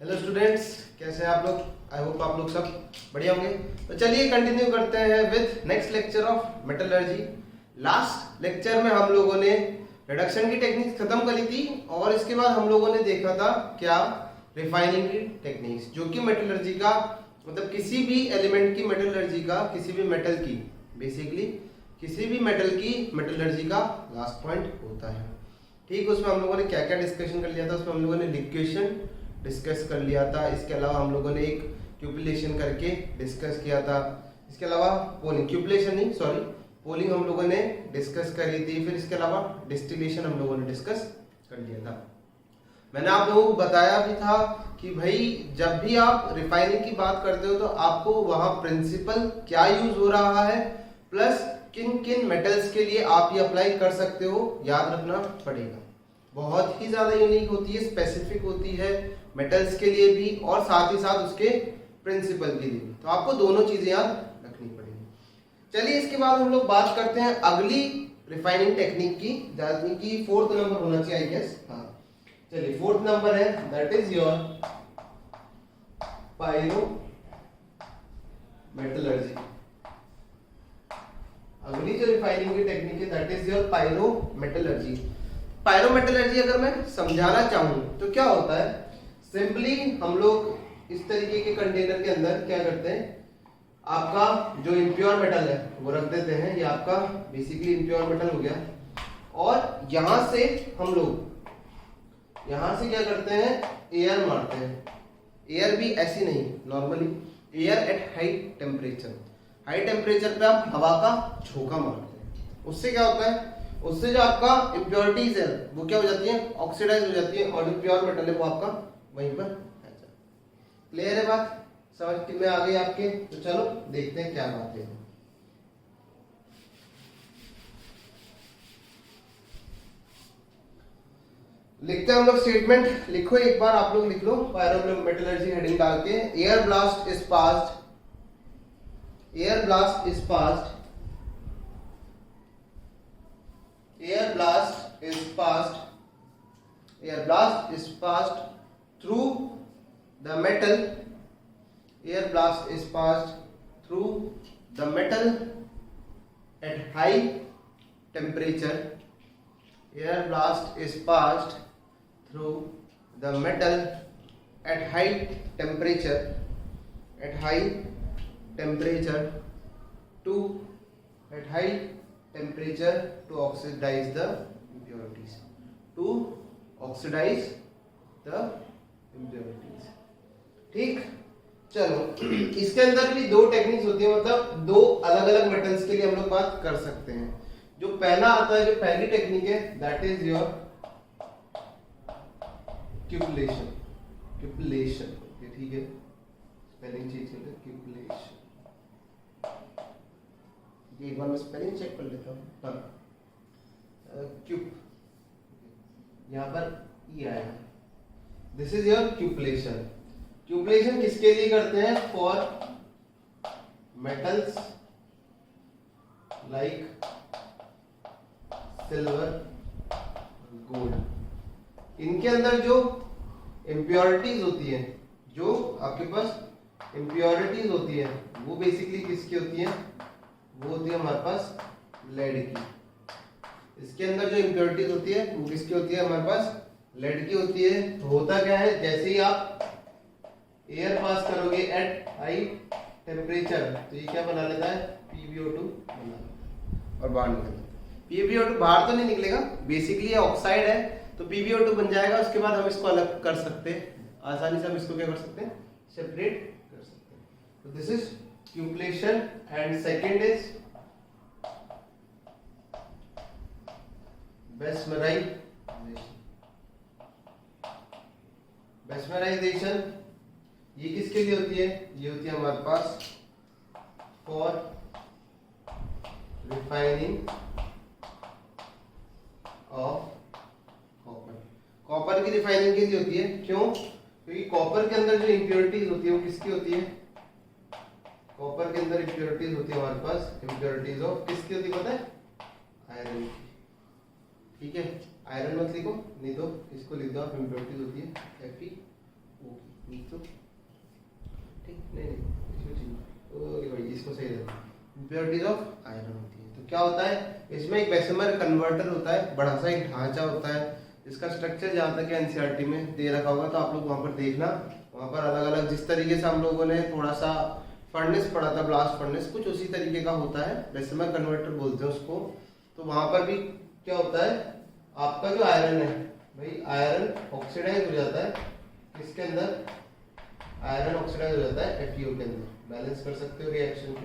Hello students, कैसे हैं आप लोग? आई होप आप लोग सब बढ़िया होंगे। तो चलिए कंटिन्यू करते हैं with next lecture of metallurgy. Last lecture में हम लोगों ने रिडक्शन की टेक्निक्स खत्म करी थी और इसके बाद हम लोगों ने देखा था क्या, रिफाइनिंग की टेक्निक्स, जो कि मेटलर्जी का मतलब किसी भी एलिमेंट की मेटलर्जी का, किसी भी मेटल की, बेसिकली किसी भी मेटल की मेटलर्जी का लास्ट पॉइंट होता है। ठीक, उसमें हम लोगों ने क्या क्या डिस्कशन कर लिया था? उसमें हम लोगों ने लिक्वेशन डिस्कस कर लिया था। इसके अलावा हम लोगों ने एक क्यूपलेशन करके डिस्कस किया था। इसके अलावा पोलिंग, क्यूपलेशन नहीं सॉरी, पोलिंग हम लोगों ने डिस्कस करी थी। फिर इसके अलावा डिस्टिलेशन हम लोगों ने डिस्कस कर लिया था। मैंने आप लोगों को बताया भी था कि भाई जब भी आप रिफाइनिंग की बात करते हो तो आपको वहां प्रिंसिपल क्या यूज हो रहा है, प्लस किन किन मेटल्स के लिए आप ये अप्लाई कर सकते हो, याद रखना पड़ेगा। बहुत ही ज्यादा यूनिक होती है, स्पेसिफिक होती है मेटल्स के लिए भी और साथ ही साथ उसके प्रिंसिपल के लिए भी। तो आपको दोनों चीजें याद रखनी पड़ेगी। चलिए इसके बाद हम लोग बात करते हैं अगली रिफाइनिंग टेक्निक की, यानी कि फोर्थ नंबर होना चाहिए आई गेस। हाँ चलिए, फोर्थ नंबर है, that is your pyrometallurgy. अगली जो रिफाइनिंग की टेक्निक है that is your pyrometallurgy. Pyrometallurgy अगर मैं समझाना चाहूं तो क्या होता है, सिंपली हम लोग इस तरीके के कंटेनर के अंदर क्या करते हैं, आपका जो इम्प्योर मेटल है वो रख देते हैं। ये आपका बेसिकली इम्प्योर मेटल हो गया। और यहां से हम लोग यहां से क्या करते हैं, एयर मारते हैं। एयर भी ऐसी नहीं, normally air at high temperature. High temperature पे आप हवा का झोंका मारते हैं। उससे क्या होता है, उससे जो आपका इम्प्योरिटीज है वो क्या हो जाती है, ऑक्सीडाइज हो जाती है और जो प्योर मेटल है वो आपका वहीं पर। क्लियर है बात, समझ में आ गई आपके? तो चलो देखते हैं क्या बात है। लिखते हैं हम लोग स्टेटमेंट। लिखो एक बार, आप लोग लिख लो पायरो मेटलर्जी हेडिंग डाल के। Air blast is passed, air blast is passed, air blast is passed, air blast is passed through the metal, air blast is passed through the metal at high temperature, air blast is passed through the metal at high temperature, at high temperature to at high temperature to oxidize the impurities, to oxidize the impurities। ठीक, चलो इसके अंदर भी दो techniques होती है, मतलब दो अलग अलग मेटल्स के लिए हम लोग बात कर सकते हैं। जो पहला आता है, जो पहली टेक्निक है दैट इज योर क्यूपलेशन। क्यूपलेशन, ठीक है, स्पेलिंग चेंज कर ले, क्यूपलेशन। एक बार मैं स्पेलिंग चेक कर लेता हूँ। हाँ, क्यूब, यहाँ पर ई आया। This is your cupellation. Cupellation किसके लिए करते हैं? For metals like silver, gold. इनके अंदर जो इम्प्योरिटीज होती है, जो आपके पास इम्प्योरिटीज होती है वो बेसिकली किसकी होती है, वो होती है हमारे पास लेड की। इसके अंदर जो इम्प्योरिटीज होती है वो किसकी होती है, हमारे पास लेड की होती है। तो होता क्या है, जैसे ही आप एयर पास करोगे एट हाई टेम्परेचर तो ये क्या बना लेता है, PbO2 बना लेता है और बाहर निकल जाता है। PbO2 बाहर तो नहीं निकलेगा, बेसिकली ये ऑक्साइड है तो PbO2 बन जाएगा। उसके बाद हम इसको अलग कर सकते हैं, आसानी से हम इसको क्या कर सकते हैं, सेपरेट कर सकते हैं। तो this is cupellation and second is mesmerization। mesmerization ये किसके लिए होती है, ये होती है हमारे पास for refining of copper. Copper की रिफाइनिंग के लिए होती है। क्यों? क्योंकि कॉपर के अंदर जो इम्प्योरिटीज होती है वो किसकी होती है, कॉपर के अंदर इम्प्योरिटीज होती है हमारे पास, इम्प्योरिटीज ऑफ किसकी होती है पता है, आयरन की। ठीक है, आयरन मत लिखो, नहीं तो इसको लिख दो आप, इम्प्योरिटीज होती है FeO की। तो ठीक नहीं इसको चाहिए ओके भाई इसको सही रहता है। इम्प्योरिटीज ऑफ आयरन होती है। तो क्या होता है इसमें एक बेसिमर कन्वर्टर होता है, बड़ा सा एक ढांचा होता है जिसका स्ट्रक्चर जहाँ तक एनसीईआरटी में दे रखा होगा, तो आप लोग वहाँ पर देखना, वहाँ पर अलग अलग जिस तरीके से हम लोगों ने थोड़ा सा फर्नेस पढ़ा था, ब्लास्ट फर्नेस, कुछ उसी तरीके का होता है, बेसिमर कन्वर्टर बोलते हैं उसको। तो वहाँ पर भी क्या होता है आपका जो आयरन है भाई, आयरन ऑक्सीडाइज हो जाता है किसके अंदर, आयरन ऑक्सीडाइज हो जाता है FeO के अंदर। बैलेंस कर सकते हो रिएक्शन को,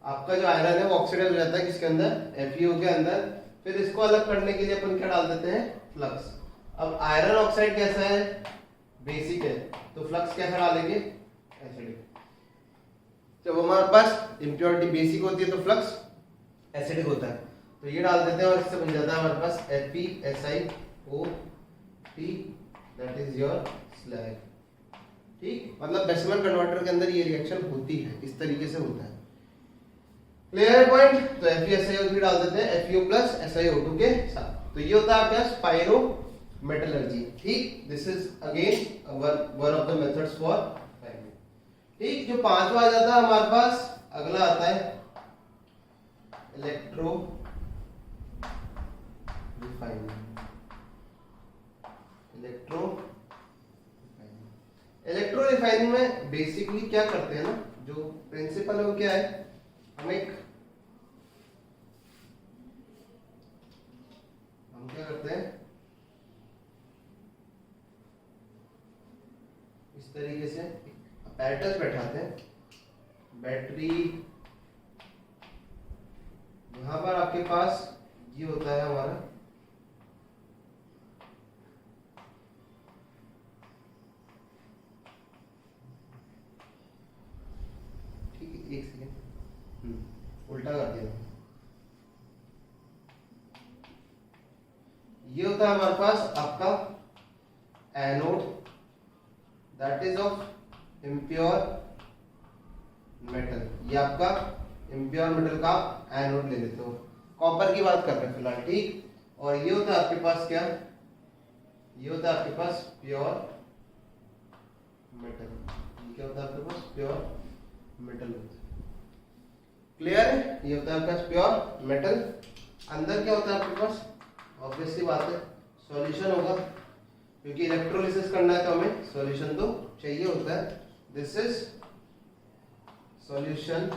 आपका जो आयरन है वो ऑक्सीडाइज हो जाता है किसके अंदर, FeO के अंदर। फिर इसको अलग करने के लिए अपन क्या डाल देते हैं, फ्लक्स। अब आयरन ऑक्साइड कैसा है, बेसिक है, तो फ्लक्स कैसा डालेंगे, एसिडिक। जब हमारे पास इम्प्योरिटी बेसिक होती है तो फ्लक्स एसिडिक होता है, तो ये डाल देते हैं और इससे बन जाता है हमारे पास FeSiO3, that is your slag. ठीक, मतलब बेसिमर कन्वर्टर के अंदर ये रिएक्शन होती है, इस तरीके से होता है। क्लियर है पॉइंट। तो FeSiO3 डाल देते हैं FeO प्लस SiO2 के साथ, तो ये होता है आपके पास पायरो मेटलर्जी। ठीक, this is again one of the methods for finding. ठीक, जो पांचवा आ जाता है हमारे पास, अगला आता है इलेक्ट्रो रिफाइनिंग। इलेक्ट्रो रिफाइनिंग में बेसिकली क्या करते हैं ना, जो प्रिंसिपल है वो क्या है, हम क्या करते हैं, इस तरीके से apparatus बैठाते हैं, बैटरी यहां पर आपके पास ये होता है हमारा ठीक है, एक सेकेंड उल्टा कर दिया। ये होता है हमारे पास आपका anode, that is of impure metal. ये आपका इम्प्योर मेटल का एनोड ले लेते हो, कॉपर की बात कर रहे हैं फिलहाल। ठीक, और ये होता है आपके पास क्या, ये होता है आपके पास प्योर मेटल। ये क्या होता है आपके पास, प्योर मेटल होता है। क्लियर है, ये होता है आपके पास प्योर मेटल। अंदर क्या होता है आपके पास, ऑब्वियसली बात है सॉल्यूशन होगा, क्योंकि इलेक्ट्रोलिसिस करना है तो हमें सॉल्यूशन तो चाहिए होता है। This is solution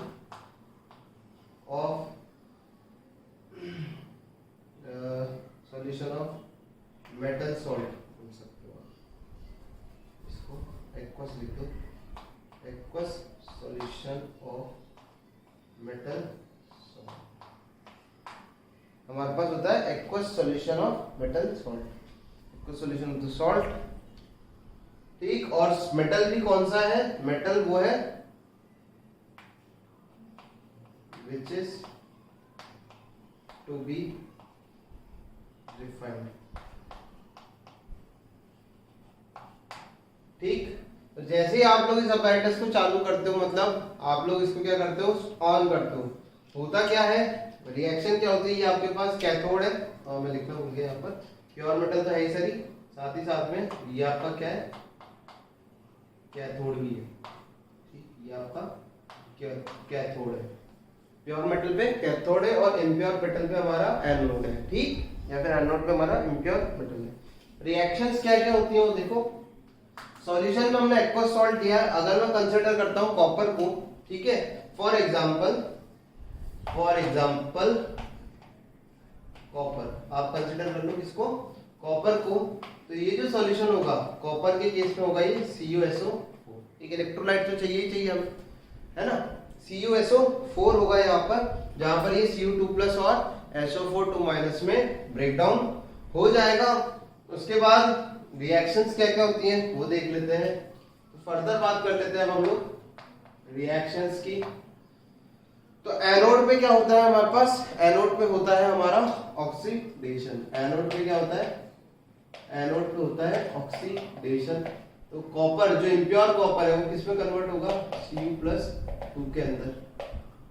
of metal salt बोल सकते हो, इसको एक्वस लिख दो, aqueous solution of metal salt. हमारे पास होता है aqueous solution of metal salt, aqueous solution of the salt. ठीक, और मेटल भी कौन सा है, मेटल वो है which is to be refined। ठीक, तो जैसे ही आप लोग इस apparatus को चालू करते हो, मतलब आप लोग इसको क्या करते हो, ऑन करते हो, होता क्या है, रिएक्शन क्या होती है, ये आपके पास कैथोड है, और मैं लिखना भूल गया यहाँ पर, प्योर मेटल तो है ही सरी, साथ ही साथ में ये आपका क्या है, कैथोड भी है। ठीक, ये आपका कैथोड है, प्योर मेटल पे कैथोड है और इम्प्योर मेटल पे हमारा एनोड है। ठीक, या फिर एनोड पे हमारा इम्प्योर मेटल है। रिएक्शंस क्या क्या होती है वो देखो, सॉल्यूशन में हमने एक्वस सॉल्ट दिया है, अगर मैं कंसीडर करता हूं कॉपर को, ठीक है, फॉर एग्जांपल कॉपर, आप कंसीडर कर लो किसको, कॉपर को, तो ये जो सॉल्यूशन होगा कॉपर के केस में होगा ये CuSO4, एक इलेक्ट्रोलाइट तो चाहिए ही चाहिए हमें, है ना, CuSO4 होगा यहाँ पर, जहां पर ये Cu2+ और SO4 2- में ब्रेक डाउन हो जाएगा। उसके बाद रिएक्शंस क्या क्या होती हैं वो देख लेते हैं, तो फर्दर बात कर लेते हैं हम लोग रिएक्शंस की। तो एनोड पे क्या होता है हमारे पास, एनोड पे होता है हमारा ऑक्सीडेशन। एनोड पे क्या होता है, एनोड पे होता है ऑक्सीडेशन। तो कॉपर जो इम्प्योर कॉपर है वो किस में कन्वर्ट होगा, Cu+2 के अंदर,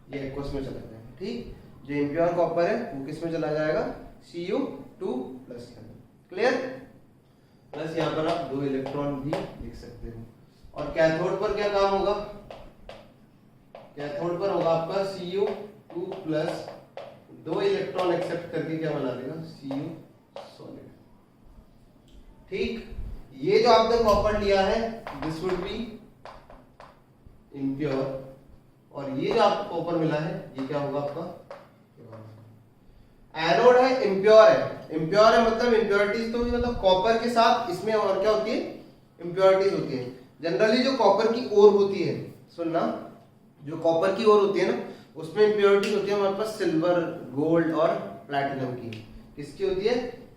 ये एक्वस में चला जाएगा। ठीक, जो इम्प्योर कॉपर है वो किस में चला जाएगा, Cu2+ के अंदर। क्लियर। प्लस यहाँ पर आप 2 इलेक्ट्रॉन भी लिख सकते हो। और कैथोड पर क्या काम होगा, कैथोड पर होगा आपका Cu2 प्लस 2 इलेक्ट्रॉन एक्सेप्ट करके क्या बना देगा, Cu सॉलिड। ठीक, ये जो आपने कॉपर लिया है दिस वुड बी इम्प्योर, और ये जो आपको कॉपर मिला है ये क्या होगा आपका, एनोड है, इम्प्योर है। इम्प्योर है मतलब इम्प्योरिटीज तो मतलब कॉपर के साथ इसमें और क्या होती है, इम्प्योरिटीज होती है। जनरली जो कॉपर की ओर होती है, सुनना, जो कॉपर की ओर होती है ना उसमें इम्प्योरिटीज होती है हमारे पास सिल्वर, गोल्ड और प्लैटिनम की। किसकी होती है,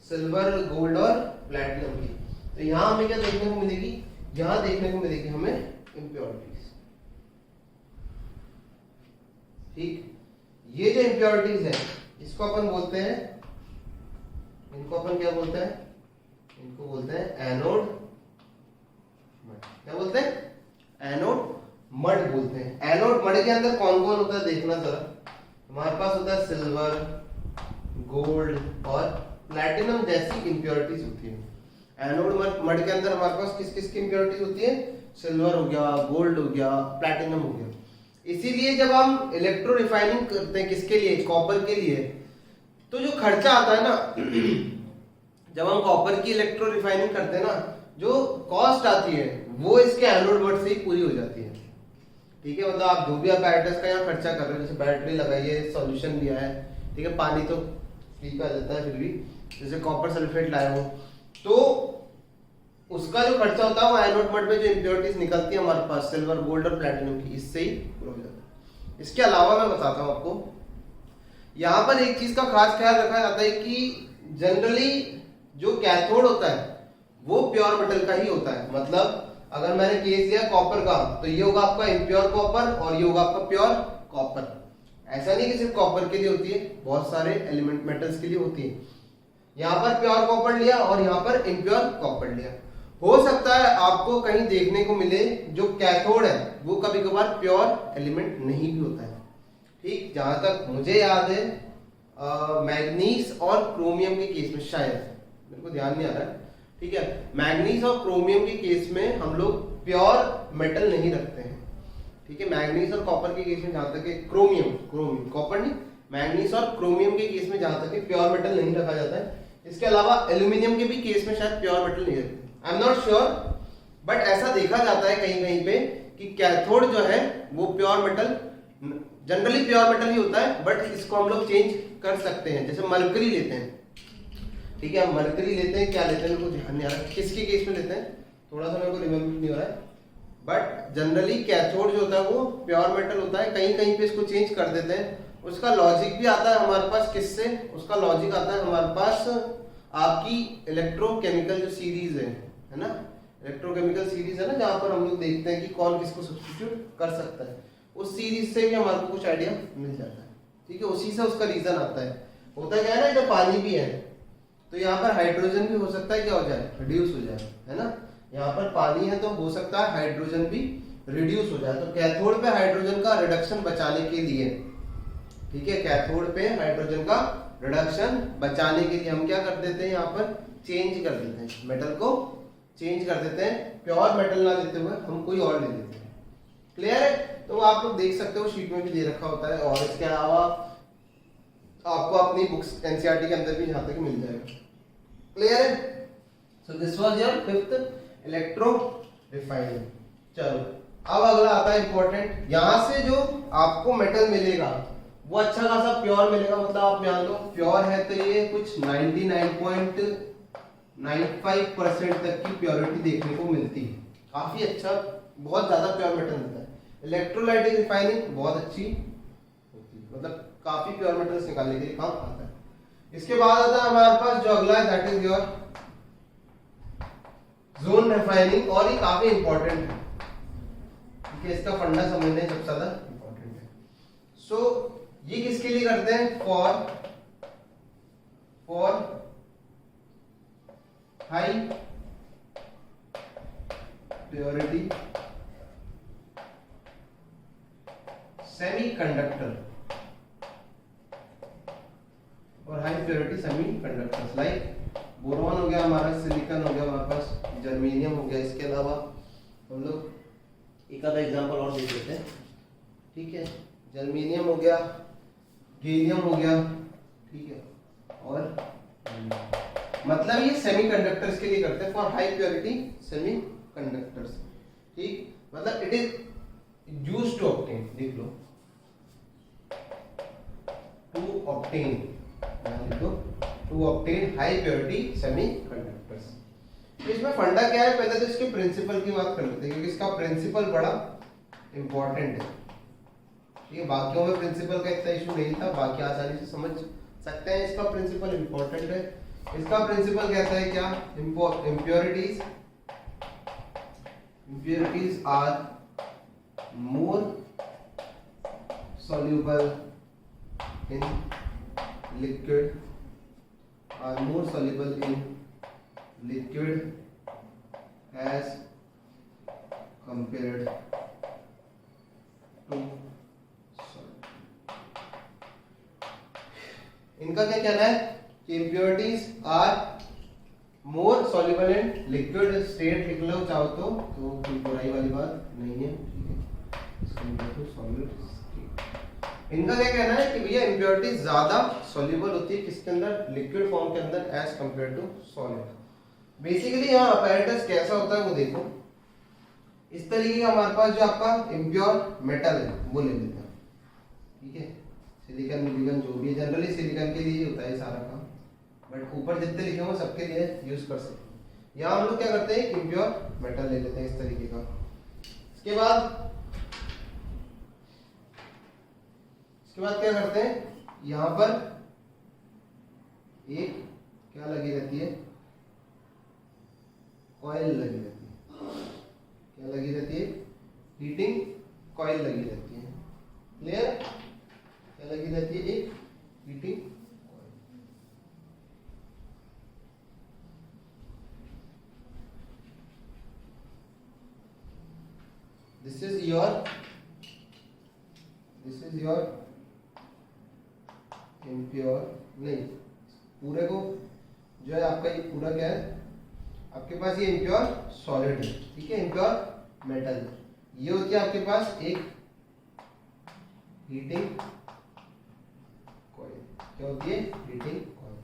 सिल्वर, गोल्ड और प्लैटिनम की। तो यहां हमें क्या देखने को मिलेगी, यहां देखने को मिलेगी हमें इम्प्योरिटीज। ठीक, ये जो इम्प्योरिटीज है इसको अपन बोलते हैं, इनको अपन क्या बोलते हैं, इनको बोलते हैं एनोड मड। क्या बोलते हैं, एनोड मड बोलते हैं। एनोड मड के अंदर कौन कौन होता है देखना जरा, हमारे पास होता है सिल्वर, गोल्ड और प्लैटिनम जैसी इंप्योरिटीज होती है। एनोड मड के अंदर हमारे पास किस किस की इंप्योरिटीज होती है, सिल्वर हो गया, गोल्ड हो गया, प्लैटिनम हो गया। इसीलिए जब हम इलेक्ट्रो रिफाइनिंग करते हैं किसके लिए, कॉपर के लिए, तो जो खर्चा आता है ना जब हम कॉपर की इलेक्ट्रो रिफाइनिंग करते हैं ना, जो कॉस्ट आती है वो इसके एनोड मड से ही पूरी हो जाती है। ठीक है, मतलब आप जो भी आप apparatus का यहाँ खर्चा कर रहे हो, जैसे बैटरी लगाई है, सॉल्यूशन दिया है, ठीक है, पानी तो फ्री का देता है, फिर भी जैसे कॉपर सल्फेट लाए हो तो उसका जो खर्चा होता है वो एनोड मड में जो इम्प्योरिटीज निकलती है हमारे पास सिल्वर, गोल्ड और प्लैटिनम की, इससे ही पूरा हो जाता है। इसके अलावा मैं बताता हूँ आपको, यहाँ पर एक चीज का खास ख्याल रखा जाता है कि जनरली जो कैथोड होता है वो प्योर मेटल का ही होता है। मतलब अगर मैंने केस लिया कॉपर का तो ये होगा आपका इम्प्योर कॉपर और ये होगा आपका प्योर कॉपर। ऐसा नहीं कि सिर्फ कॉपर के लिए होती है, बहुत सारे एलिमेंट मेटल्स के लिए होती है। यहाँ पर प्योर कॉपर लिया और यहाँ पर इम्प्योर कॉपर लिया। हो सकता है आपको कहीं देखने को मिले जो कैथोड है वो कभी कभार प्योर एलिमेंट नहीं भी होता है। ठीक, जहां तक मुझे याद है मैग्नीज और क्रोमियम के केस में, शायद मेरे को ध्यान नहीं आ रहा है, ठीक है, मैग्नीज और क्रोमियम के केस में हम लोग प्योर मेटल नहीं रखते हैं। ठीक है, मैग्नीज और कॉपर के केस में जहां तक क्रोमियम, कॉपर नहीं, मैग्नीज और क्रोमियम के केस में जहां तक प्योर मेटल नहीं रखा जाता है। इसके अलावा एल्यूमिनियम के भी केस में शायद प्योर मेटल नहीं रखते, I am not sure, but ऐसा देखा जाता है कहीं कहीं पे कि कैथोड जो है वो pure metal, generally pure metal ही होता है, बट इसको हम लोग चेंज कर सकते हैं। जैसे मरकरी लेते हैं, ठीक है, हम मरकरी लेते हैं, क्या लेते हैं मेरे को ध्यान नहीं आ रहा है किसके केस में लेते हैं, थोड़ा सा मेरे को रिमेम्बर नहीं हो रहा है, बट जनरली कैथोड जो होता है वो प्योर मेटल होता है। कहीं कहीं पे इसको चेंज कर देते हैं। उसका लॉजिक भी आता है हमारे पास किससे, उसका लॉजिक आता है हमारे पास आपकी इलेक्ट्रोकेमिकल जो सीरीज है ना, इलेक्ट्रोकेमिकल सीरीज है ना, जहां पर हम लोग देखते हैं कि कौन किसको सब्स्टिट्यूट कर सकता है, उस सीरीज से भी हमारे को कुछ आइडिया मिल जाता है। ठीक है, उसी से उसका रीजन आता है। होता क्या है ना, जब पानी भी है तो यहाँ पर हाइड्रोजन भी हो सकता है क्या हो जाए, रिड्यूस हो जाए, है ना, यहाँ पर पानी है तो हो सकता है हाइड्रोजन भी रिड्यूस हो जाए। तो कैथोड पे हाइड्रोजन का रिडक्शन बचाने के लिए, ठीक है, कैथोड पे हाइड्रोजन का रिडक्शन बचाने के लिए हम क्या कर देते हैं, यहाँ पर चेंज कर देते हैं, मेटल को चेंज कर देते हैं, प्योर मेटल ना लेते हुए हम कोई और ले लेते हैं। क्लियर है, तो आप लोग देख सकते हो शीट में भी दे रखा होता है, और इसके अलावा आपको अपनी बुक्स एनसीईआरटी के अंदर भी यहाँ तक मिल जाएगा। क्लियर है, so this was your fifth electro refining. चलो अब अगला आता है इंपॉर्टेंट, यहां से जो आपको मेटल मिलेगा वो अच्छा खासा प्योर मिलेगा, मतलब आप मान लो प्योर है तो ये कुछ 99.95% तक की प्योरिटी देखने को मिलती है, काफी अच्छा, बहुत ज्यादा प्योर मेटल मिलता है। इलेक्ट्रोलाइटिक रिफाइनिंग बहुत अच्छी होती है, मतलब काफी प्योर मेटल्स निकालने के लिए काम आता है। इसके बाद आता है हमारे पास जो अगला है that is your zone refining, और ये काफी इंपॉर्टेंट है, ठीक है, इसका फंडा समझना सबसे ज्यादा इंपॉर्टेंट है। सो ये किसके लिए करते हैं, फॉर हाई प्योरिटी सेमीकंडक्टर और high purity semiconductors like boron हो गया हमारा, सिलिकॉन हो गया हमारे पास, जर्मेनियम हो गया। इसके अलावा हम लोग एक आधा एग्जांपल और देख लेते हैं, ठीक है। जर्मेनियम हो गया, गैलियम हो गया, ठीक है, और मतलब ये सेमीकंडक्टर्स के लिए करते हैं, फॉर हाई प्योरिटी सेमीकंडक्टर्स, ठीक। मतलब it is used to obtain, देख लो, टू ऑब्टेन, लिख दो, to obtain high purity semiconductors. तो इसमें फंडा क्या है, पहले तो इसके प्रिंसिपल की बात कर लेते हैं, क्योंकि इसका प्रिंसिपल बड़ा इंपॉर्टेंट है, ठीक है। बाकियों में प्रिंसिपल का इतना इशू नहीं था, बाकी आसानी से समझ सकते हैं। इसका प्रिंसिपल इंपॉर्टेंट है। इसका प्रिंसिपल कहता है क्या, impurities are more soluble in liquid, as compared to solid। इनका क्या कहना है कि impurities are more soluble in liquid state, लिख लो चाहो तो कोई बुराई वाली बात नहीं है, ठीक है। इसको सॉलिड स्टेट। इनका क्या कहना है कि भैया इंप्योरिटी ज्यादा सॉल्युबल होती है किसके अंदर, लिक्विड फॉर्म के अंदर, as compare to solid. Basically यहाँ अपैरेटस कैसा होता है वो देखो, इस तरीके का हमारे पास जो आपका इम्प्योर मेटल है वो ले लेते हैं, ठीक है। सिलिकॉन मिलिकॉन जो भी है, जनरली सिलिकॉन के लिए होता है सारा काम, बट ऊपर जितने लिखे हुए सबके लिए यूज कर सकते हैं। यहाँ हम लोग क्या करते हैं, इम्प्योर मेटल ले लेते हैं इस तरीके का। इसके बाद क्या करते हैं, यहाँ पर एक क्या लगी रहती है, कॉइल लगी रहती है। क्या लगी रहती है, हीटिंग कॉइल लगी रहती है, क्लियर। क्या लगी रहती है, एक heating. This is your impure, नहीं, पूरे को जो है आपका ये पूरा क्या है, आपके पास ये इम्प्योर सॉलिड है, ठीक है, इम्प्योर मेटल। ये होती है आपके पास एक हीटिंग कॉइल। क्या होती है, हीटिंग कॉइल।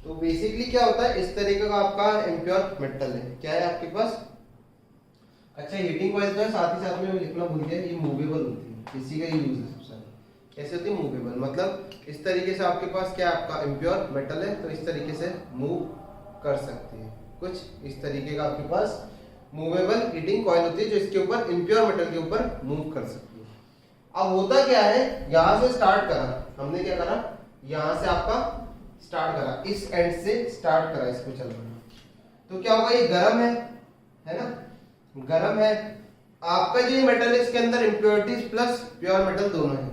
तो बेसिकली क्या होता है, इस तरीके का आपका इम्प्योर मेटल है, क्या है आपके पास। अच्छा, हीटिंग कॉइल जो है साथ ही साथ में मैं लिखना भूल गया, ये मूवेबल होती है, इसी का यूज है सबसे ज्यादा। कैसे होती है, मूवेबल, मतलब इस तरीके से आपके पास क्या आपका इम्प्योर मेटल है, तो इस तरीके से मूव कर सकती है, कुछ इस तरीके का आपके पास मूवेबल हीटिंग कॉइल होती है, जो इसके ऊपर इम्प्योर मेटल के ऊपर मूव कर सकती है। अब होता क्या है, यहां से स्टार्ट करा हमने, क्या करा, यहां से आपका स्टार्ट करा, इस एंड से स्टार्ट करा इसको चलना, तो क्या होगा, ये गर्म है ना, गरम है। आपका जो मेटल है इसके अंदर इंप्योरिटीज प्लस प्योर मेटल दोनों है।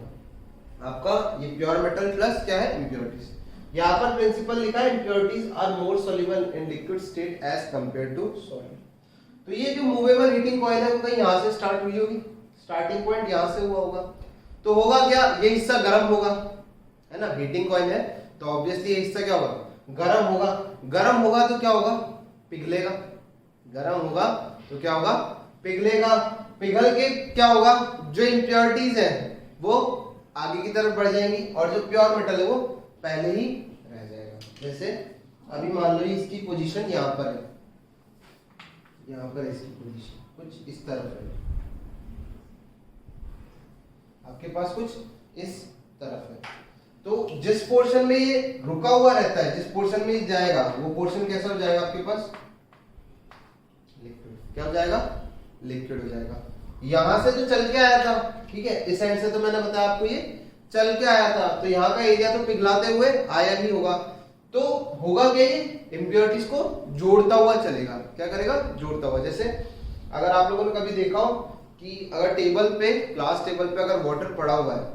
आपका ये प्योर मेटल प्लस क्या है, इंप्योरिटीज। यहाँ पर प्रिंसिपल लिखा है, impurities are more soluble in liquid state as compare to solid. तो ये जो मूवेबल हीटिंग कॉइल है वो कहीं यहाँ से स्टार्ट हुई होगी, स्टार्टिंग पॉइंट यहाँ से हुआ होगा। तो होगा क्या, ये हिस्सा गर्म होगा, है ना, हीटिंग कॉइल है तो ऑब्वियसली ये हिस्सा क्या होगा, गर्म होगा। गर्म होगा तो क्या होगा, पिघलेगा। गर्म होगा तो क्या होगा, पिघलेगा। पिघल के क्या होगा, जो इंप्योरिटीज है वो आगे की तरफ बढ़ जाएंगी और जो प्योर मेटल है वो पहले ही रह जाएगा। जैसे अभी मान लो इसकी पोजीशन यहाँ पर है, यहाँ पर इसकी पोजीशन कुछ इस तरफ है, आपके पास कुछ इस तरफ है। तो जिस पोर्शन में ये रुका हुआ रहता है, जिस पोर्शन में ये जाएगा वो पोर्शन कैसा हो जाएगा आपके पास, लिक्विड। क्या हो जाएगा, लिक्विड हो जाएगा। यहां से जो चल के आया था, ठीक है, इस एंड से तो मैंने बताया आपको ये चल के आया था, तो यहाँ का एरिया तो पिघलाते हुए आया ही होगा। तो होगा क्या, ये इंप्योरिटीज को जोड़ता हुआ चलेगा। क्या करेगा, जोड़ता हुआ। जैसे अगर आप लोगों ने कभी देखा हो कि अगर टेबल पे, क्लास टेबल पे अगर वाटर पड़ा हुआ है,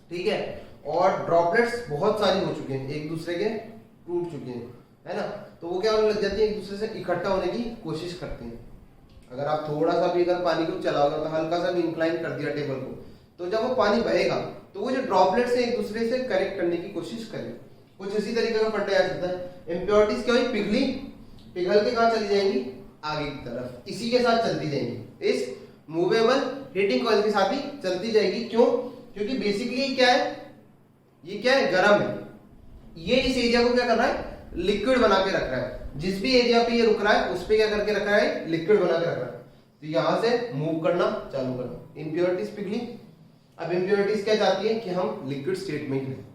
ठीक है, और ड्रॉपलेट्स बहुत सारी हो चुके हैं, एक दूसरे के टूट चुके हैं, है ना, तो वो क्या होने लग जाती है, एक दूसरे से इकट्ठा होने की कोशिश करते हैं। अगर आप थोड़ा सा भी अगर पानी को चलाओगे, तो हल्का सा भी इंक्लाइन कर दिया टेबल को, तो जब वो पानी बहेगा तो वो जो ड्रॉपलेट्स है एक दूसरे से कनेक्ट करने की कोशिश करें। कुछ इसी तरीके का फंडा याद करता है। इम्प्योरिटीज क्या हुई, पिघली, पिघल के कहाँ चली जाएंगी, आगे की तरफ, इसी के साथ चलती जाएंगी, इस मूवेबल हीटिंग कॉइल के साथ ही चलती जाएगी। क्यों, क्योंकि बेसिकली क्या है, ये क्या है, गर्म है, ये इस एरिया को क्या कर रहा है, लिक्विड बना के रख रहा है, जिस भी एरिया पे ये रुक रहा है उस पे क्या करके रख रहा है, लिक्विड बना के रख रहा है। तो यहां से मूव करना चालू करना, इम्प्योरिटीज पिघली। अब इम्प्योरिटीज क्या चाहती है कि हम लिक्विड स्टेट में ही रहें,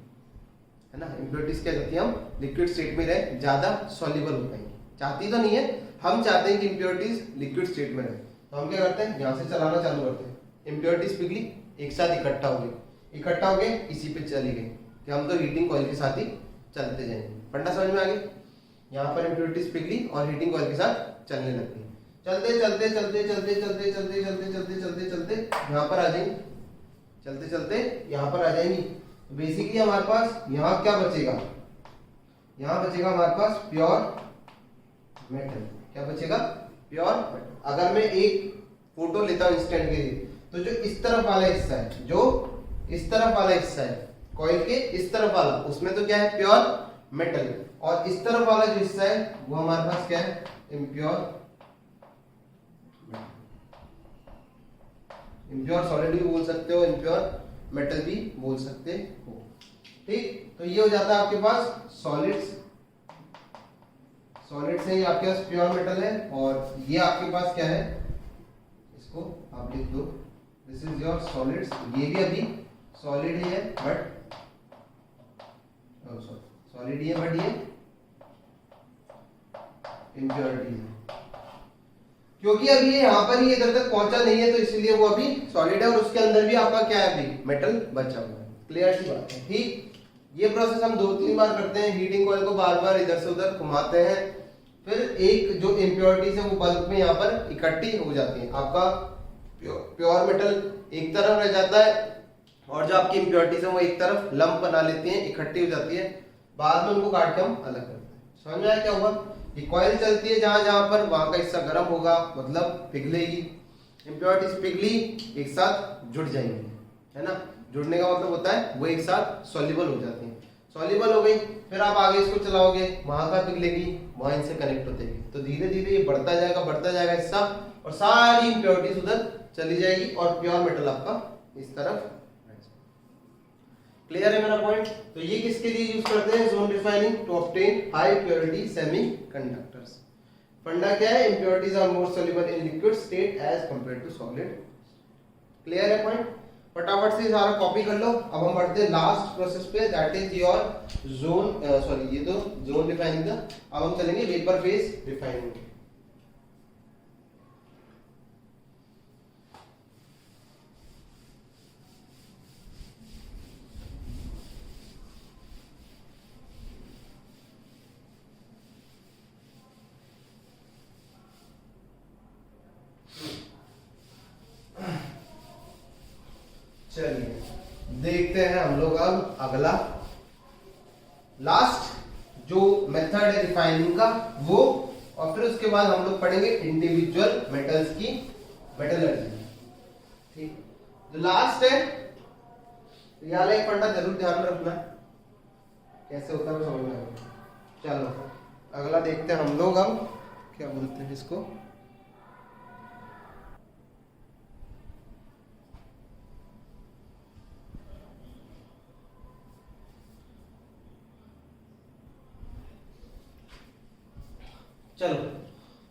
है ना, इम्प्योरिटीज क्या चाहती है, हम लिक्विड स्टेट में रहे, ज्यादा सॉल्युबल हो पाएंगे। चाहती तो नहीं है, हम चाहते हैं कि इम्प्योरिटीज लिक्विड स्टेट में रहे। तो हम क्या करते हैं, यहाँ से चलाना चालू करते हैं। इम्प्योरिटीज पिघली, एक साथ इकट्ठा हो गए, इसी पे चली गई कि हम तो हीटिंग कॉइल के साथ ही चलते जाएंगे। फंडा समझ में आ गई। यहाँ पर इम्प्योरिटीज पिघली और हीटिंग कॉइल के साथ चलने लग गई। चलते चलते चलते चलते चलते चलते चलते चलते चलते चलते यहाँ पर आ जाएंगे, चलते चलते यहाँ पर आ जाएंगी। बेसिकली हमारे पास यहाँ क्या बचेगा, यहाँ बचेगा हमारे पास प्योर मेटल। क्या बचेगा, प्योर मेटल। अगर मैं एक फोटो लेता हूँ इंस्टेंट के लिए, तो जो इस तरफ वाला हिस्सा है, जो इस तरफ वाला हिस्सा है कॉइल के इस तरफ वाला, उसमें तो क्या है, प्योर मेटल। और इस तरफ वाला जो हिस्सा है वो हमारे पास क्या है, इम्प्योर, इम्प्योर सॉलिड भी बोल सकते हो, इम्प्योर मेटल भी बोल सकते हो। ठीक, तो ये हो जाता है आपके पास सॉलिड्स। सॉलिड से ही आपके पास प्योर मेटल है। और ये आपके पास क्या है, इसको आप लिख दो, दिस इज योर सॉलिड्स। ये भी अभी सॉलिड ही है बट सॉलिड ही है, बट ये इम्प्योरिटी है, क्योंकि अभी ये यहाँ पर ही इधर तक पहुंचा नहीं है, तो इसलिए वो अभी सॉलिड है। और उसके अंदर भी आपका क्या है, अभी मेटल बचा हुआ है। क्लियर सी बात है। ठीक, ये प्रोसेस हम 2-3 बार करते हैं। हीटिंग कॉइल को बार बार इधर से उधर घुमाते हैं, फिर एक जो इम्प्योरिटीज है वो बल्क में यहाँ पर इकट्ठी हो जाती है। आपका प्योर मेटल एक तरफ रह जाता है और जो आपकी इम्प्योरिटीज है वो एक तरफ लंप बना लेती हैं, इकट्ठी हो जाती है। बाद में उनको काट के हम अलग करते हैं। समझ में आया क्या हुआ। ये कॉइल चलती है जहां जहां पर, वहां का हिस्सा गर्म होगा, मतलब पिघलेगी। इम्प्योरिटीज पिघली, एक साथ जुड़ जाएंगी, है ना। जुड़ने का मतलब होता है वो एक साथ सॉल्युबल हो जाती हैं। सॉल्युबल हो गई, फिर आप आगे इसको चलाओगे, वहां का पिघलेगी, वहां इनसे कनेक्ट होते हैं। तो धीरे धीरे ये बढ़ता जाएगा हिस्सा, और सारी इम्प्योरिटीज उधर चली जाएगी और प्योर मेटल आपका इस तरफ। क्लियर है मेरा पॉइंट। तो ये किसके लिए यूज करते हैं, zone refining to obtain high purity semiconductors. फंडा क्या है, impurities are more soluble in liquid state as compare to solid. Clear है पॉइंट। फटाफट से सारा कॉपी कर लो। अब हम बढ़ते हैं लास्ट प्रोसेस पे, that is your zone, sorry ये तो जोन रिफाइनिंग था। अब हम चलेंगे वेपर फेज रिफाइनिंग। चलिए देखते हैं हम लोग अब अगला लास्ट जो मेथड है रिफाइनिंग का वो, और फिर उसके बाद हम लोग पढ़ेंगे इंडिविजुअल मेटल्स की मेटलर्जी। ठीक, जो लास्ट है तो यहाँ एक फंडा जरूर ध्यान में रखना, कैसे होता है समझ में आएगा। चलो अगला देखते हैं हम लोग, अब क्या बोलते हैं इसको, चलो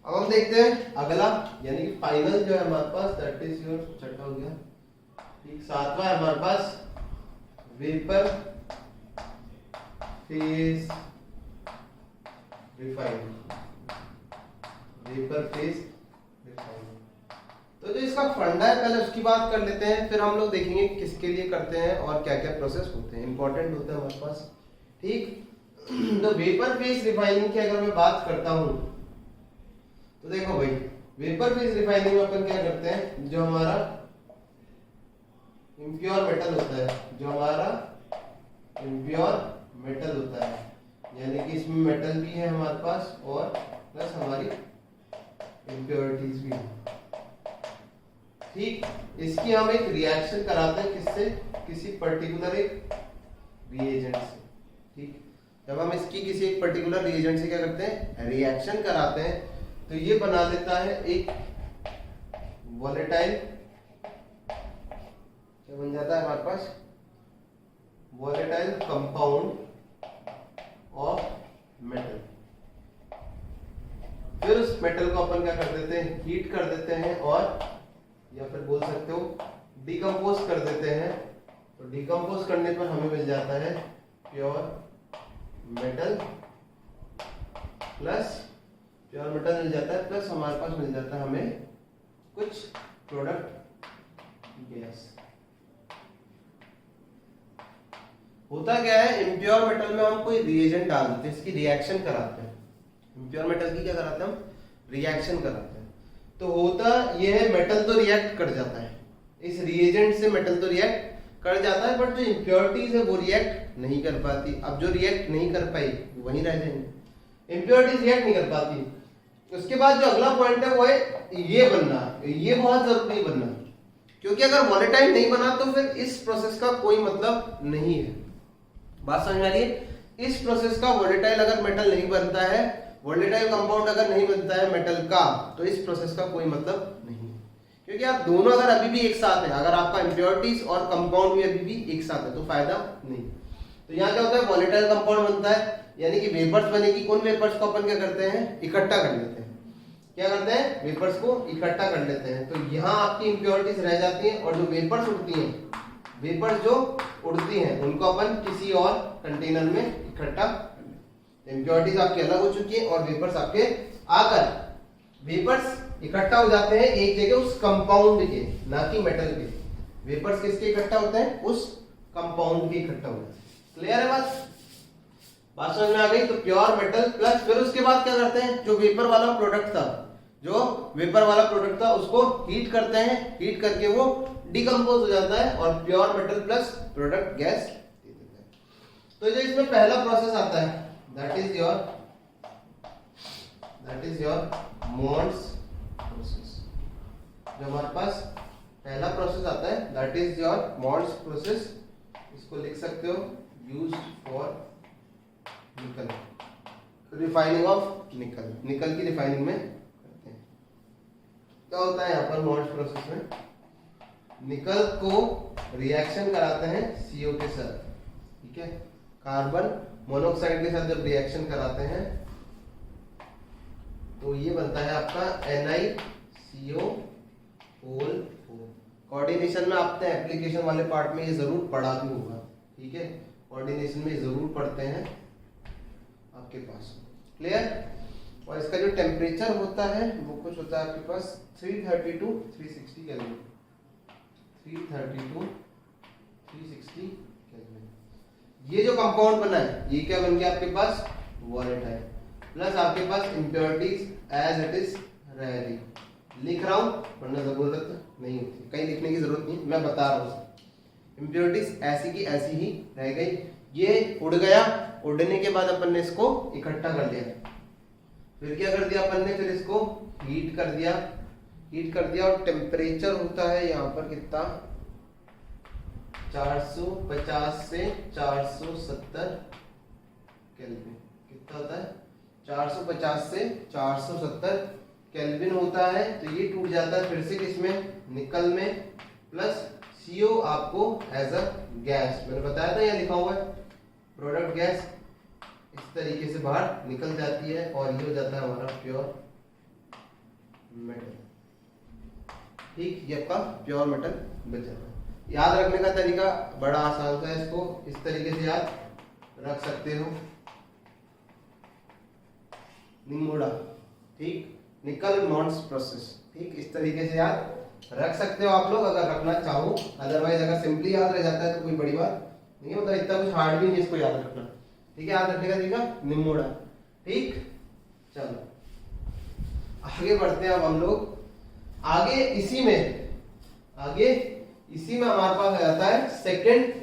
अब हम देखते हैं अगला, यानी कि फाइनल जो है हमारे पास, दैट इज योर छठा हो गया। ठीक, सातवां है हमारे पास vapour phase refining. Vapour phase refining, तो जो इसका फंडा है पहले उसकी बात कर लेते हैं, फिर हम लोग देखेंगे किसके लिए करते हैं और क्या क्या प्रोसेस होते हैं, इंपॉर्टेंट होते हैं हमारे पास। ठीक, तो वेपर फेज रिफाइनिंग की अगर मैं बात करता हूं तो देखो भाई, वेपर फेज रिफाइनिंग में अपन क्या करते हैं, जो हमारा इम्प्योर मेटल होता है, जो हमारा इम्प्योर मेटल होता है, यानी कि इसमें मेटल भी है हमारे पास और प्लस हमारी इम्प्योरिटीज भी है। ठीक, इसकी हम एक रिएक्शन कराते हैं, किससे, किसी पर्टिकुलर एक रिएजेंट से। ठीक, जब हम इसकी किसी एक पर्टिकुलर रिएजेंट से क्या करते हैं, रिएक्शन कराते हैं, तो ये बना देता है एक वॉलेटाइल, क्या बन जाता है हमारे पास, वॉलेटाइल कंपाउंड ऑफ मेटल। फिर उस मेटल को अपन क्या कर देते हैं, हीट कर देते हैं, और या फिर बोल सकते हो डिकम्पोज कर देते हैं। तो डिकम्पोज करने पर हमें मिल जाता है pure metal plus, pure metal मिल जाता है प्लस हमारे पास मिल जाता है हमें कुछ प्रोडक्ट गैस। होता क्या है, इम्प्योर मेटल में हम कोई रिएजेंट डाल देते हैं, इसकी रिएक्शन कराते हैं। इम्प्योर मेटल की क्या कराते हैं हम, रिएक्शन कराते हैं। तो होता ये है, मेटल तो रिएक्ट कर जाता है, इस रिएजेंट से मेटल तो रिएक्ट कर जाता है, बट जो इम्प्योरिटीज है वो रिएक्ट नहीं कर पाती। अब जो रिएक्ट नहीं कर पाई वो वहीं रह जाएंगे, इम्प्योरिटीज रिएक्ट नहीं कर पाती। उसके बाद जो अगला पॉइंट है वो है ये बनना, ये बहुत जरूरी बनना, क्योंकि अगर वॉलेटाइल नहीं बना तो फिर इस प्रोसेस का कोई मतलब नहीं है। बात समझ में आ रही है? इस प्रोसेस का वॉलेटाइल अगर मेटल नहीं बनता है, वॉलेटाइल कंपाउंड अगर नहीं बनता है मेटल का, तो इस प्रोसेस का कोई मतलब नहीं है। क्योंकि आप दोनों अगर अभी भी एक साथ है, अगर आपका इम्प्योरिटीज और कंपाउंड भी अभी भी एक साथ है, तो फायदा नहीं। तो यहाँ क्या होता है, वॉलेटाइल कंपाउंड बनता है, यानी कि वेपर्स बनेगी। कौन वेपर्स को अपन क्या करते हैं, इकट्ठा कर लेते हैं। क्या करते हैं, वेपर्स को इकट्ठा कर लेते हैं। तो यहाँ आपकी इम्प्योरिटीज रह जाती हैं, और जो वेपर्स उड़ती हैं, वेपर्स जो उड़ती हैं उनको अपन किसी और कंटेनर में इकट्ठा कर लेते हैं। इम्प्योरिटीज आपकी अलग हो चुकी है, और वेपर्स आपके आकर, वेपर्स इकट्ठा हो जाते हैं एक जगह उस कंपाउंड के, ना कि मेटल के। वेपर्स किसके इकट्ठा होते हैं, उस कंपाउंड के इकट्ठा होते हैं। क्लियर है बात समझ में आ गई? तो प्योर मेटल प्लस, फिर उसके बाद क्या करते हैं, जो वेपर वाला प्रोडक्ट था, जो वेपर वाला प्रोडक्ट था उसको हीट करते हैं, हीट करके वो डिकम्पोज हो जाता है, और pure metal plus product gas दे देता है। तो जो इसमें पहला प्रोसेस आता है, that is your Mond's process. जो हमारे पास पहला प्रोसेस आता है, that is your Mond's process. इसको लिख सकते हो used for nickel, refining of nickel, nickel की रिफाइनिंग में करते हैं। क्या होता है यहाँ पर मॉन्ड्स प्रोसेस में, निकल को रिएक्शन कराते हैं CO के साथ, ठीक है, कार्बन मोनोऑक्साइड के साथ जब रिएक्शन कराते हैं तो ये बनता है आपका NiCO4। कोऑर्डिनेशन में आपने एप्लीकेशन वाले पार्ट में ये जरूर पढ़ा भी होगा, ठीक है, कोऑर्डिनेशन में जरूर पढ़ते हैं आपके पास। क्लियर? और इसका जो टेम्परेचर होता है वो कुछ होता है आपके पास 330 to 360 केल्विन, 330 to 360 केल्विन। ये जो कंपाउंड बना है ये क्या बन गया आपके पास, वॉलेटाइल, प्लस आपके पास impurities as it is rarely. लिख रहा हूं वरना जरूरत नहीं होती, कहीं लिखने की जरूरत नहीं, मैं बता रहा हूं। इम्प्योरिटीज ऐसी की ऐसी ही रह गई, ये उड़ गया, उड़ने के बाद अपन ने इसको इकट्ठा कर लिया, फिर क्या कर दिया अपन ने, फिर इसको हीट कर दिया, हीट कर दिया, और टेम्परेचर होता है यहाँ पर कितना, 450 से 470 केल्विन। कितना होता है, 450 से 470 केल्विन होता है। तो ये टूट जाता है फिर से किसमें, निकल में, प्लस CO आपको एज अ गैस, मैंने बताया था यहाँ लिखा हुआ है प्रोडक्ट गैस, इस तरीके से बाहर निकल जाती है, और ये हो जाता है हमारा प्योर मेटल। ठीक, ये आपका प्योर मेटल बच जाता है। याद रखने का तरीका बड़ा आसान सा है, इसको इस तरीके से याद रख सकते हो, निमोडा, ठीक, निकल मॉन्ड्स प्रोसेस, ठीक, इस तरीके से याद रख सकते हो आप लोग अगर रखना चाहो। अदरवाइज अगर सिंपली याद रह जाता है तो कोई बड़ी बात नहीं होता, इतना कुछ हार्ड भी नहीं इसको याद रखना, ठीक है। याद रखने का तरीका निमोडा, ठीक। चलो आगे बढ़ते हैं अब हम लोग आगे। इसी में हमारे पास आ जाता है सेकेंड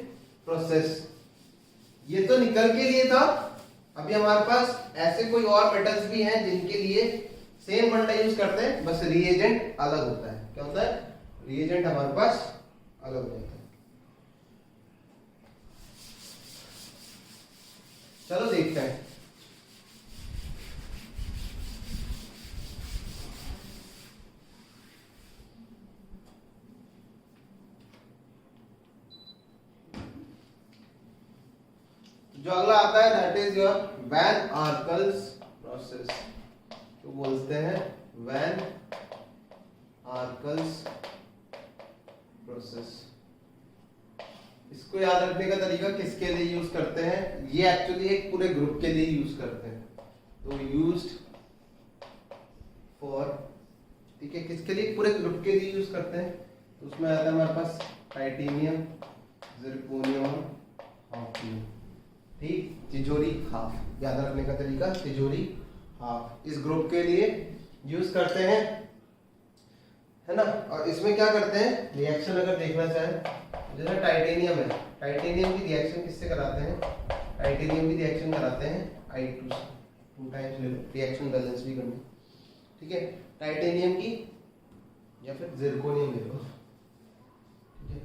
प्रोसेस। ये तो निकल के लिए था, अभी हमारे पास ऐसे कोई और मेटल्स भी हैं जिनके लिए सेम फंडा यूज करते हैं, बस रिएजेंट अलग होता है। क्या होता है, रिएजेंट हमारे पास अलग होता है। चलो देखते हैं। जो अगला आता है that is your van Arkel's process, तो बोलते हैं वैन आर्कल्स प्रोसेस। इसको याद रखने का तरीका किसके लिए यूज करते हैं, ये एक्चुअली एक पूरे ग्रुप के लिए यूज करते हैं, तो यूज्ड फॉर, ठीक है, किसके लिए, पूरे ग्रुप के लिए यूज करते हैं। तो उसमें आता है हमारे पास टाइटेनियम, जिरकोनियम, हाफियम, ठीक, तिजोरी हाफ। याद रखने का तरीका तिजोरी हाफ इस ग्रुप के लिए यूज करते हैं, है ना। और इसमें क्या करते हैं, रिएक्शन अगर देखना चाहें, जैसे टाइटेनियम है, टाइटेनियम की रिएक्शन किससे कराते हैं, टाइटेनियम की रिएक्शन कराते हैं I2 से, 2 टाइम्स ले लो, रिएक्शन बैलेंस भी करनी, ठीक है, टाइटेनियम की या फिर जिरकोनियम ले लो, ठीक है,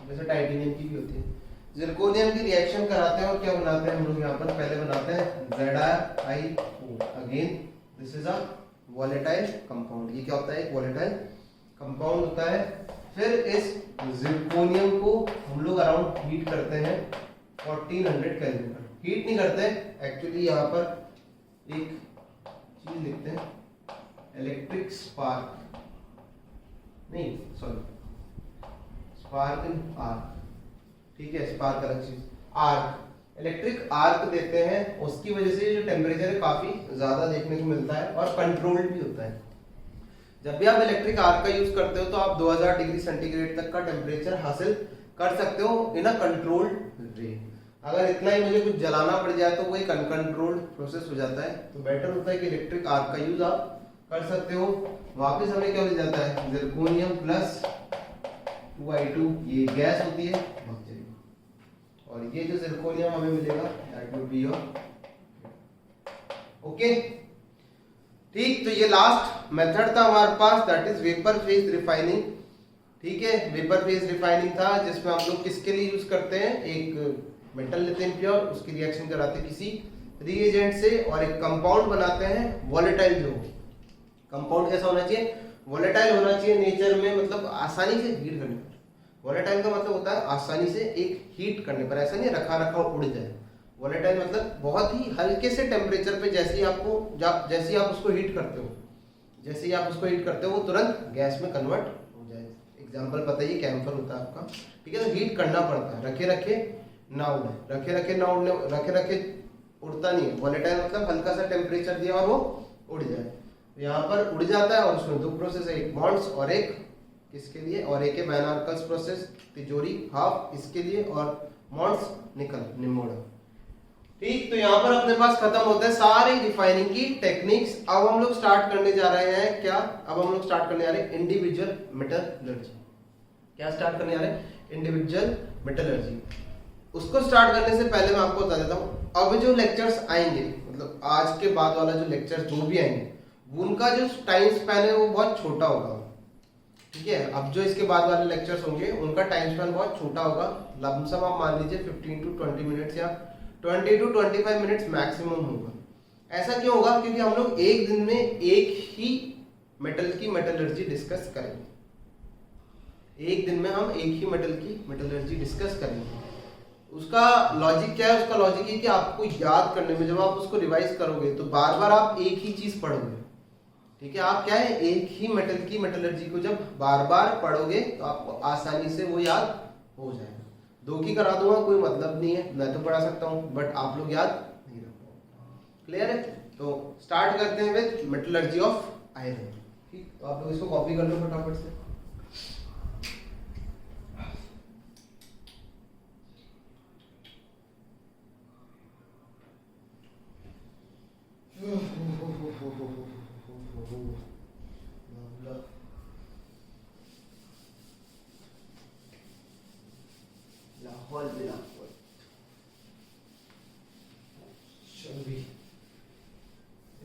जैसे टाइटेनियम की भी होती है। जिरकोनियम की रिएक्शन कराते हैं और क्या बनाते हैं हम लोग यहाँ पर, पहले बनाते हैं ZiO, again this is a volatile compound, ये क्या होता है, एक वॉलेटाइल कंपाउंड होता है। फिर इस जिरकोनियम को हम लोग अराउंड हीट करते हैं 1400 केल्विन पर, हीट नहीं करते एक्चुअली, यहाँ पर एक चीज लिखते हैं इलेक्ट्रिक स्पार्क, नहीं सॉरी स्पार्क इन आर्क, ठीक है, स्पार्क अलग चीज, आर्क, इलेक्ट्रिक आर्क देते हैं, उसकी वजह से जो टेम्परेचर है काफी ज्यादा देखने को मिलता है और कंट्रोल्ड भी होता है। जब भी आप इलेक्ट्रिक आर्क का यूज करते हो तो आप 2000 डिग्री सेंटीग्रेड तक का टेम्परेचर हासिल कर सकते हो इन अ कंट्रोल्ड वे। अगर इतना ही मुझे कुछ जलाना पड़ जाए तो वो एक अनकंट्रोल्ड प्रोसेस हो जाता है, तो बेटर होता है कि इलेक्ट्रिक आर्क का यूज आप कर सकते हो। वापस हमें क्या मिल जाता है, जिरकोनियम प्लस 2I2, ये गैस होती है, और ये जो जिरकोनियम हमें मिलेगा that would be your, okay, ठीक। तो ये लास्ट मेथड था हमारे पास, that is vapour phase refining, ठीक है, वेपर फेज रिफाइनिंग था, जिसमें हम लोग किसके लिए यूज करते हैं, एक मेटल लेते हैं प्योर, उसकी रिएक्शन कराते हैं किसी रिएजेंट से और एक कंपाउंड बनाते हैं वॉलेटाइल। जो कंपाउंड कैसा होना चाहिए, वॉलेटाइल होना चाहिए नेचर में, मतलब आसानी से हीट करने पर, वॉलेटाइल का मतलब होता है आसानी से एक हीट करने पर, ऐसा नहीं रखा रखा उड़ जाए। वॉलेटाइल मतलब बहुत ही हल्के से टेम्परेचर पे जैसे ही आप उसको हीट करते हो, जैसे ही आप उसको हीट करते हो वो तुरंत गैस में कन्वर्ट हो जाए। एग्जांपल बताइए, कैम्फर होता है आपका, ठीक है, तो हीट करना पड़ता है, रखे रखे ना उड़े, रखे रखे ना उड़ने, रखे रखे उड़ता नहीं है। वॉलेटाइल मतलब हल्का सा टेम्परेचर दिया और वो उड़ जाए, यहाँ पर उड़ जाता है। और उसमें दो प्रोसेस है, एक बॉन्ड्स और एक किसके लिए, और एक है वैन आर्कल्स प्रोसेस, तिजोरी हाफ इसके लिए, और मॉन्ड्स निकल निमोड़ा, ठीक। तो यहाँ पर अपने पास खत्म होते हैं सारे रिफाइनिंग की टेक्निक्स। अब हम लोग स्टार्ट करने जा रहे हैं क्या, अब हम लोग स्टार्ट करने जा रहे हैं इंडिविजुअल मेटलर्जी। क्या स्टार्ट करने जा रहे हैं, इंडिविजुअल मेटलर्जी। उसको स्टार्ट करने से पहले मैं आपको बता देता हूँ, अब जो लेक्चर्स आएंगे, मतलब आज के बाद वाला जो लेक्चर जो भी आएंगे, उनका जो टाइम स्पैन है वो बहुत छोटा होगा, ठीक है। अब जो इसके बाद वाले लेक्चर्स होंगे उनका टाइम स्पैन बहुत छोटा होगा, लमसम आप मान लीजिए 15 to 20 मिनट्स या 20 to 25 मिनट्स मैक्सिमम होगा। ऐसा क्यों होगा, क्योंकि हम लोग एक दिन में एक ही मेटल की मेटलर्जी डिस्कस करेंगे, एक दिन में हम एक ही मेटल की मेटलर्जी डिस्कस करेंगे। उसका लॉजिक क्या है, उसका लॉजिक है कि आपको याद करने में, जब आप उसको रिवाइज करोगे तो बार बार आप एक ही चीज पढ़ोगे, ठीक है। आप क्या है, एक ही मेटल की मेटलर्जी को जब बार बार पढ़ोगे तो आपको आसानी से वो याद हो जाएगा। दो की करा दूंगा कोई मतलब नहीं है, मैं तो पढ़ा सकता हूँ बट आप लोग याद नहीं रख पाओगे, क्लियर है। तो स्टार्ट करते हैं विद मेटलर्जी ऑफ आयरन, ठीक। तो आप लोग इसको कॉपी कर लो फटाफट से। लाहौल बिलाहौल चल भी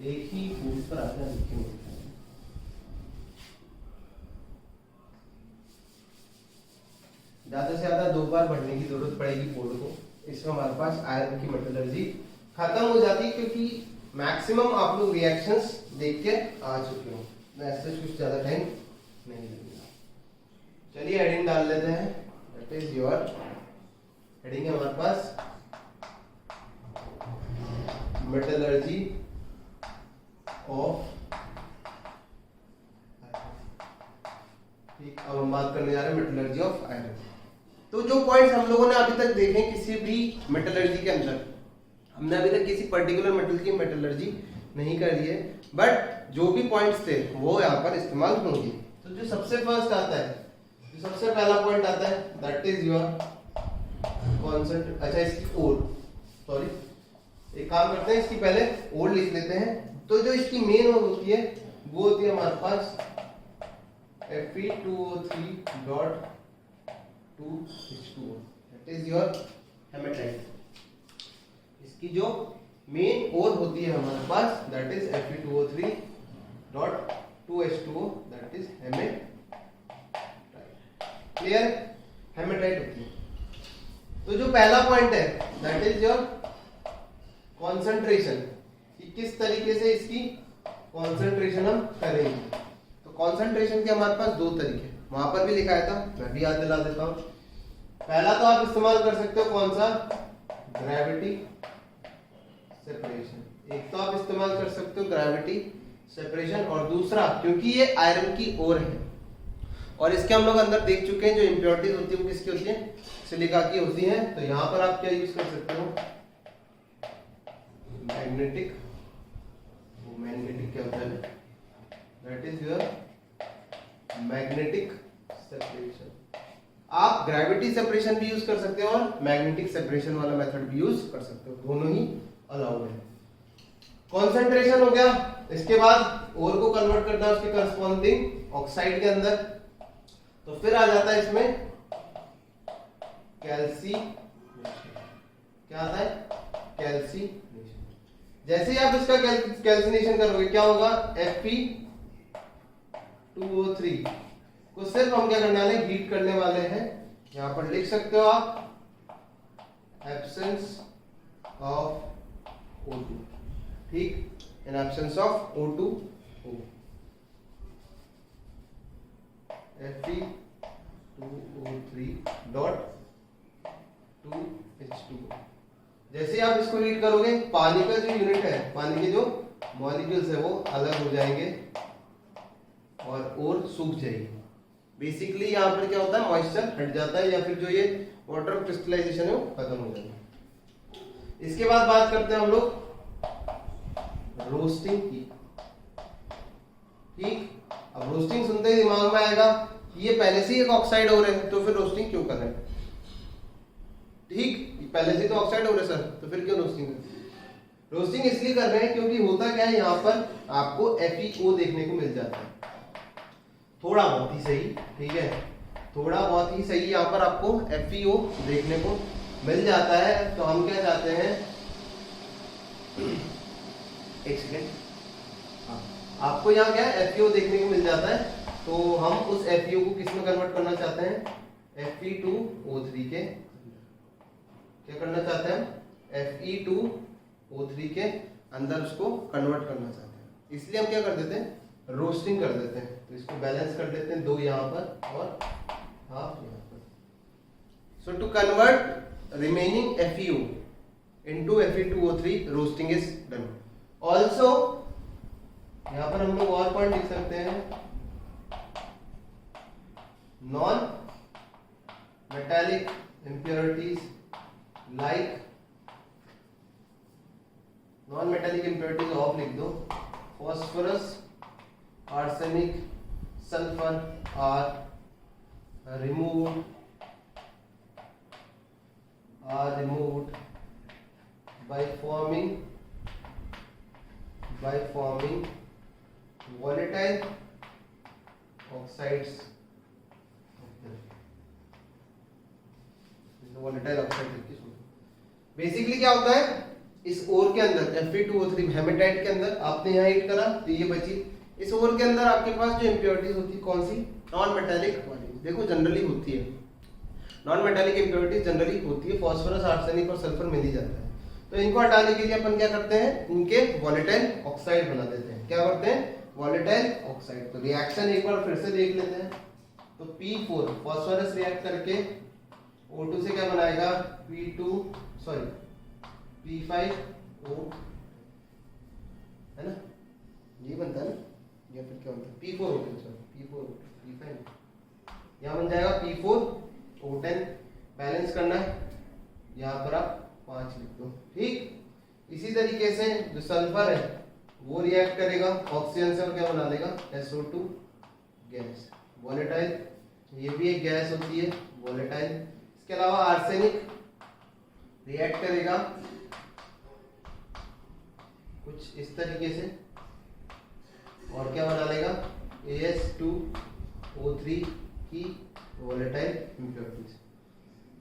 एक ही बोर्ड पर आते हैं, लिखे होते हैं। ज्यादा से ज्यादा 2 बार पढ़ने की जरूरत पड़ेगी बोर्ड को, इसमें हमारे पास आयरन की मेटलर्जी खत्म हो जाती है, क्योंकि मैक्सिमम आप लोग रिएक्शंस देख के आ चुके हो, ऐसे कुछ ज्यादा टाइम नहीं लगेगा। चलिए हेडिंग डाल लेते हैं, दैट इज योर हेडिंग है हमारे पास मेटलर्जी ऑफ। ठीक, अब हम बात करने जा रहे हैं मेटलर्जी ऑफ आयरन। तो जो पॉइंट्स हम लोगों ने अभी तक देखे किसी भी मेटलर्जी के अंदर, हमने अभी तक किसी पर्टिकुलर मेटल की मेटलर्जी नहीं करी है, बट जो भी पॉइंट्स थे वो यहाँ पर इस्तेमाल होंगे। तो जो सबसे फर्स्ट आता है, जो सबसे पहला पॉइंट आता है, दैट इज योर कॉन्सेंट्रेशन। अच्छा, इसकी ओर, सॉरी, एक काम करते हैं, इसकी पहले ओर लिख लेते हैं। तो जो इसकी मेन ओर होती है वो होती है हमारे पास Fe2O3.2H2O, that is your hematite. इसकी जो मेन ओर होती है हमारे पास, that is Fe2O3.2H2O, that is hematite. Clear? Hematite होती है। तो जो पहला पॉइंट है दैट इज योर कॉन्सेंट्रेशन, कि किस तरीके से इसकी कॉन्सेंट्रेशन हम करेंगे। तो कॉन्सेंट्रेशन के हमारे पास दो तरीके, वहां पर भी लिखाया था, मैं भी याद दिला देता हूं। पहला तो आप इस्तेमाल कर सकते हो कौन सा, ग्रेविटी सेपरेशन। एक तो आप इस्तेमाल कर सकते हो ग्रेविटी सेपरेशन, और दूसरा क्योंकि ये आयरन की ओर है और इसके हम लोग अंदर देख चुके हैं जो इम्प्योरिटीज होती है वो किसकी होती है, सिलिका की होती है। तो यहां पर आप क्या यूज कर सकते हो, मैग्नेटिक। वो मैग्नेटिक क्या होता है, that is your magnetic separation. आप ग्रेविटी सेपरेशन भी यूज कर सकते हो और मैग्नेटिक सेपरेशन वाला मेथड भी यूज कर सकते हो, दोनों ही अलाउड है। कॉन्सेंट्रेशन हो गया, इसके बाद ओर को कन्वर्ट करना है उसके करस्पॉन्डिंग ऑक्साइड के अंदर। तो फिर आ जाता है इसमें कैल्सीनेशन। क्या आता है, कैल्सीनेशन। जैसे ही आप इसका कैल्सीनेशन करोगे क्या होगा, Fe2O3 को सिर्फ हम क्या करने वाले, हीट करने वाले हैं। यहां पर लिख सकते हो आप एब्सेंस ऑफ O2, ठीक, in absence of O2O, Fe2O3.2H2O। जैसे ही आप इसको हीट करोगे, पानी का जो यूनिट है, पानी के जो मॉलिक्यूल्स है वो अलग हो जाएंगे और सूख जाएगी। बेसिकली यहाँ पर क्या होता है, मॉइस्चर हट जाता है, या फिर जो ये वाटर क्रिस्टलाइजेशन है वो खत्म हो जाता है। इसके बाद बात करते हैं हम लोग रोस्टिंग की। ठीक, अब रोस्टिंग सुनते ही दिमाग में आएगा कि ये पहले से ही एक ऑक्साइड हो रहे हैं, तो फिर रोस्टिंग क्यों कर रहे हैं। ठीक, पहले से तो ऑक्साइड हो रहे सर, तो फिर क्यों रोस्टिंग कर रहे हैं। रोस्टिंग इसलिए कर रहे हैं क्योंकि होता क्या है, यहाँ पर आपको FeO देखने को मिल जाता है, थोड़ा बहुत ही सही, ठीक है, थोड़ा बहुत ही सही यहाँ पर आपको FeO देखने को मिल जाता है। तो हम क्या चाहते हैं, एक सेकेंड, आपको यहाँ क्या है, FeO देखने को मिल जाता है। तो हम उस FeO को किस में कन्वर्ट करना चाहते हैं, Fe2O3 के, क्या करना चाहते हैं, Fe2O3 के अंदर उसको कन्वर्ट करना चाहते हैं। इसलिए हम क्या कर देते हैं, रोस्टिंग कर देते हैं। तो इसको बैलेंस कर देते हैं, 2 यहाँ पर और हाफ यहाँ पर। So to convert remaining FeO into Fe2O3, roasting is done. Also यहाँ पर हम लोग और पॉइंट लिख सकते हैं, non metallic impurities like, non metallic impurities of लिख दो, phosphorus, arsenic, sulphur are removed by forming volatile oxides of them। volatile oxide basically क्या होता है, इस ओर के अंदर Fe2O3 हेमेटाइट के अंदर आपने यहाँ हीट करा तो ये बची, इस ओर के अंदर आपके पास जो इम्प्योरिटीज होती है कौन सी, नॉन मेटालिक वाली। देखो जनरली होती है, नॉन मेटालिक इम्प्योरिटीज जनरली होती है फास्फोरस, आर्सेनिक और सल्फर मिल ही जाता है। तो इनको हटाने के लिए अपन क्या करते हैं, इनके वोलेटाइल ऑक्साइड बना देते हैं। क्या करते हैं, वोलेटाइल ऑक्साइड। तो रिएक्शन एक बार फिर से देख लेते हैं। तो P4 फास्फोरस रिएक्ट करके O2 से क्या बनाएगा, P5O, है ना, ये बनता है ना, या फिर क्या बनता है, P4O10, P5, यहाँ बन जाएगा P4O10। बैलेंस करना है, यहाँ पर आप 5 लिख दो, ठीक। इसी तरीके से जो सल्फर है वो रिएक्ट करेगा ऑक्सीजन से और क्या बना देगा, SO2 गैस, वोलेटाइल। ये भी एक गैस होती है, वोलेटाइल। इसके अलावा आर्सेनिक रिएक्ट करेगा कुछ इस तरीके से और क्या बना लेगा, AS2O3 की वोलेटाइल इम्प्योरिटीज।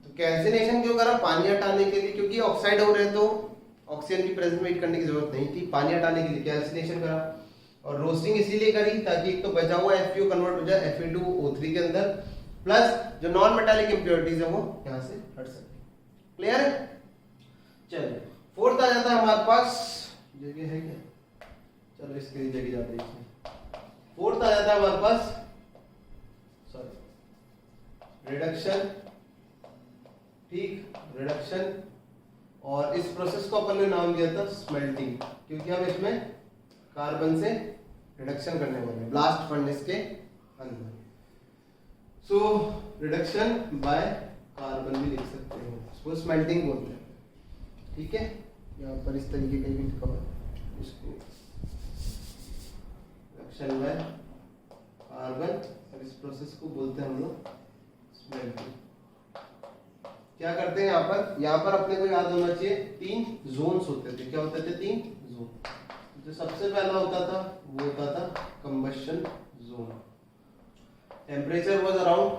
तो कैल्सिनेशन क्यों करा, पानी हटाने के लिए, क्योंकि ऑक्साइड हो रहे हैं तो ऑक्सीजन की प्रेजेंस में हीट करने की जरूरत नहीं थी, पानी हटाने के लिए कैल्सिनेशन करा। और रोस्टिंग इसीलिए करी ताकि एक तो बचा हुआ FeO कन्वर्ट हो जाए Fe2O3 के अंदर, प्लस जो नॉन मेटालिक इम्प्योरिटीज है वो यहाँ से हट सके। क्लियर है। चलिए फोर्थ आ जाता है हमारे पास, जगह है क्या, चलो इसके लिए जगह जाते हैं। फोर्थ आ जाता है हमारे पास, सॉरी, रिडक्शन, ठीक, रिडक्शन। और इस प्रोसेस को अपन ने नाम दिया था स्मेल्टिंग, क्योंकि हम इसमें कार्बन से रिडक्शन करने वाले हैं ब्लास्ट फर्नेस के अंदर। सो रिडक्शन बाय कार्बन भी लिख सकते हैं, उसको स्मेल्टिंग बोलते हैं, ठीक है। यहाँ पर इस तरीके का भी लिखा हुआ है, इसको रिडक्शन बाय कार्बन, और इस प्रोसेस को बोलते हैं हम लोग स्मेल्टिंग। क्या करते हैं यहाँ पर अपने को याद होना चाहिए 3 जोन्स होते थे। क्या होते थे, 3 जोन। जो सबसे पहला होता था वो होता था combustion zone. Temperature was around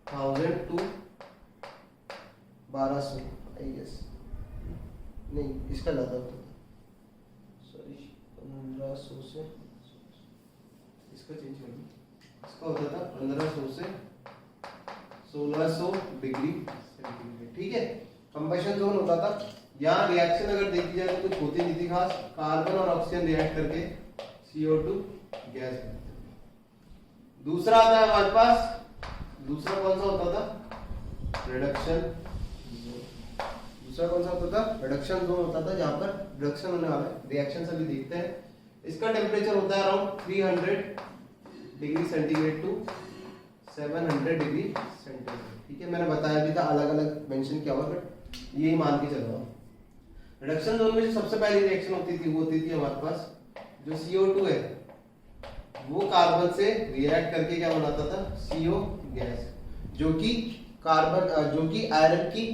1000 to 1200 I guess, नहीं इसका ज्यादा होता था, सॉरी 1500 से, इसका चेंज कर दो, इसका होता था 1500 से 1600 डिग्री सेंटीग्रेड, ठीक है। कंबशन जोन होता था। यहाँ रिएक्शन अगर देखी जाए तो कुछ होती नहीं थी खास, कार्बन और ऑक्सीजन रिएक्ट करके CO2 गैस बनती है। दूसरा आता है हमारे पास, दूसरा कौन सा होता था, रिडक्शन जोन। दूसरा कौन सा होता था, रिडक्शन जोन होता था, जहां पर रिडक्शन होने वाला है। रिएक्शन सभी देखते हैं। इसका टेम्परेचर होता है around 300 degree centigrade to 700 degree centigrade, ठीक है। मैंने बताया भी था, अलग अलग मेंशन किया हुआ, बट यही मान के चल रहा हूं। रिडक्शन जोन में जो सबसे पहली रिएक्शन होती थी वो होती थी हमारे पास, जो CO2 है वो कार्बन से रिएक्ट करके क्या बनाता था, CO गैस, जो कि कार्बन, जो कि आयरन की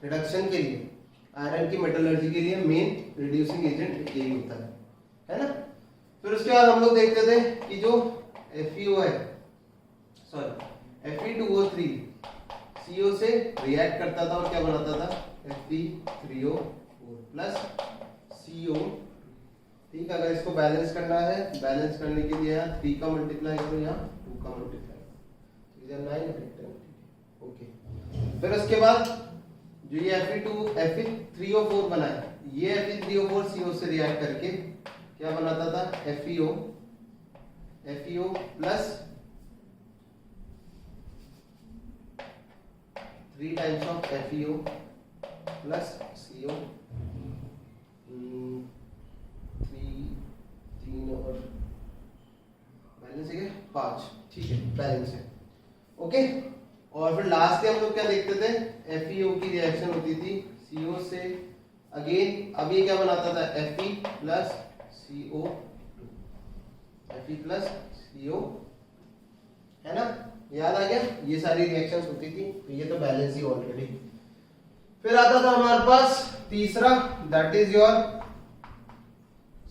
रिडक्शन के लिए, आयरन की मेटलर्जी के लिए मेन रिड्यूसिंग एजेंट यही होता है ना। फिर उसके बाद हम लोग देखते थे कि जो FeO है, सॉरी Fe2O3 CO से रिएक्ट करता था और क्या बनाता था, Fe3O4 प्लस CO, ठीक है। अगर इसको बैलेंस करना है, बैलेंस करने के लिए यहाँ 3 का मल्टीप्लाई करो, यहाँ 2 का मल्टीप्लाई, इधर 9 है, ओके। फिर उसके बाद जो ये Fe3O4 बना है, ये Fe3O4 CO से रिएक्ट करके क्या बनाता था, FeO plus 3 times of FeO plus CO, 3 और बैलेंस है 5, ठीक है, बैलेंस है, ओके। और फिर लास्ट में हम लोग क्या देखते थे, FeO की रिएक्शन होती थी CO से, अगेन अब ये क्या बनाता था, Fe plus CO2, Fe plus CO, है ना, याद आ गया। ये सारी रिएक्शंस होती थी, तो ये तो बैलेंस ही ऑलरेडी। फिर आता था हमारे पास तीसरा, that is your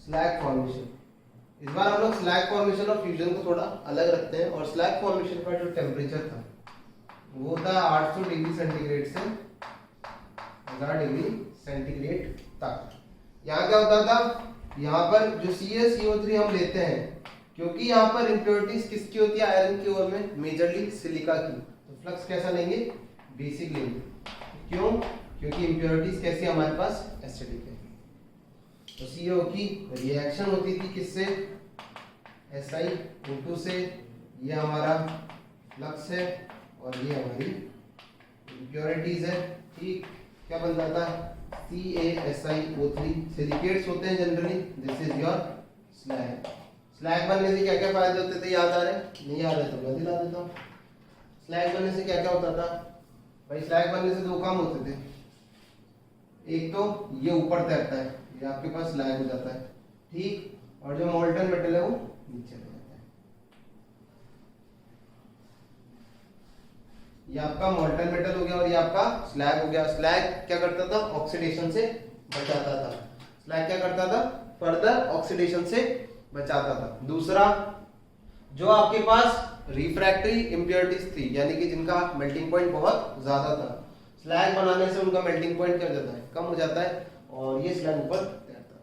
slag formation. इस बार हम लोग स्लैग फॉर्मेशन और फ्यूजन को थोड़ा अलग रखते हैं। और स्लैग फॉर्मेशन का जो टेम्परेचर था वो था 800 डिग्री सेंटीग्रेड से 1000 डिग्री सेंटीग्रेड तक। यहाँ क्या होता था, यहाँ पर जो CaCO3 हम लेते हैं, क्योंकि यहाँ पर इंप्योरिटीज किसकी होती है, आयरन की ओर में, मेजरली सिलिका की, तो फ्लक्स कैसा लेंगे, बेसिकली क्यों? क्योंकि इम्प्योरिटीज कैसी है हमारे पास? एसिडिक है। तो CO की रिएक्शन होती थी किससे? Si2 से। ये हमारा फ्लक्स है और ये हमारी इम्प्योरिटीज है। ठीक, क्या बनता था? CaSiO3 सिलिकेट्स होते हैं generally. This is your slag. Slag बनने से क्या क्या फायदे होते थे? याद आ रहे? नहीं आ रहे तो मैं दिला देता हूँ। स्लैग बनने से क्या क्या होता था भाई? स्लैग बनने से दो काम होते थे। एक तो ये ऊपर तैरता है, ये आपके पास स्लैग हो जाता है। ठीक, और जो मोल्टन मेटल है वो नीचे रह जाता है। ये आपका मोल्टन मेटल हो गया और ये आपका स्लैग हो गया। स्लैग क्या करता था? ऑक्सीडेशन से बचाता था। स्लैग क्या करता था? फर्दर ऑक्सीडेशन से बचाता था। दूसरा, जो आपके पास रिफ्रैक्टरी इम्प्योरिटीज थी, यानी कि जिनका मेल्टिंग पॉइंट बहुत ज्यादा था, स्लैग बनाने से उनका मेल्टिंग पॉइंट क्या हो जाता है? कम हो जाता है और ये स्लैग ऊपर तैरता था।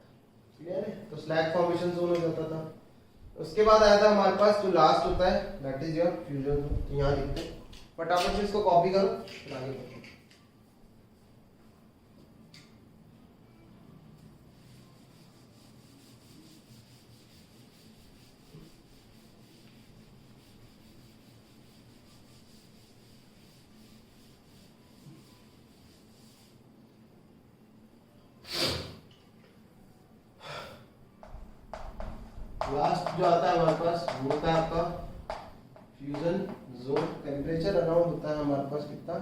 क्लियर है? तो स्लैग फॉर्मेशन जोन हो जाता था। उसके बाद आया था हमारे पास जो लास्ट होता है, that is your fusion zone. तो यहाँ लिखते हैं, फटाफट से इसको कॉपी करो, फिर आगे बढ़ो। लास्ट जो आता है हमारे पास वो होता है आपका फ्यूजन जोन। टेम्परेचर अराउंड होता है हमारे पास कितना?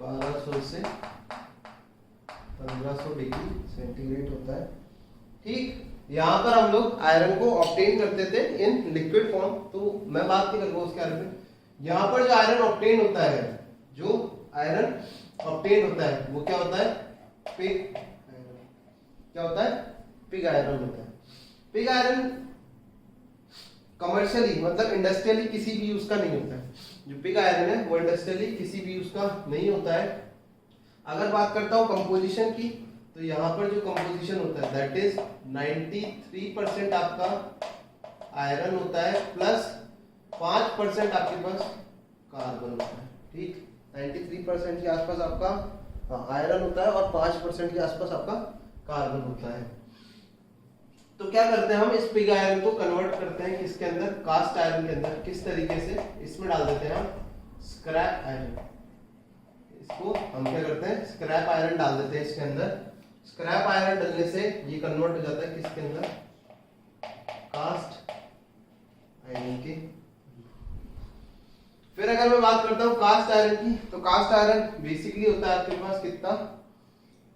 1200 से 1500 डिग्री सेंटीग्रेड होता है। ठीक, यहाँ पर हम लोग आयरन को ऑब्टेन करते थे इन लिक्विड फॉर्म। तो मैं बात नहीं करूंगा उसके बारे में। यहाँ पर जो आयरन ऑब्टेन होता है, जो आयरन ऑब्टेन होता है वो क्या होता है? Pig iron. क्या होता है? पिग आयरन होता है। पिग आयरन कमर्शियली मतलब इंडस्ट्रियली किसी भी यूज का नहीं होता है। जो पिग आयरन है वो इंडस्ट्रियली किसी भी यूज का नहीं होता है। अगर बात करता हूँ कंपोजिशन की, तो यहाँ पर जो कंपोजिशन होता है दैट इज 93% आपका आयरन होता है प्लस 5% आपके पास कार्बन होता है। ठीक, 93% के आसपास आपका आयरन होता है और 5% के आसपास आपका कार्बन होता है। तो क्या करते हैं हम? इस पिग आयरन को कन्वर्ट करते हैं किसके अंदर? कास्ट आयरन के अंदर। किस तरीके से? इसमें डाल देते हैं हम स्क्रैप आयरन। इसको हम क्या करते हैं? स्क्रैप आयरन डाल देते हैं इसके अंदर। स्क्रैप आयरन डालने से ये कन्वर्ट हो जाता है किसके अंदर? कास्ट आयरन के। फिर अगर मैं बात करता हूँ कास्ट आयरन की, तो कास्ट आयरन बेसिकली होता है आपके पास कितना?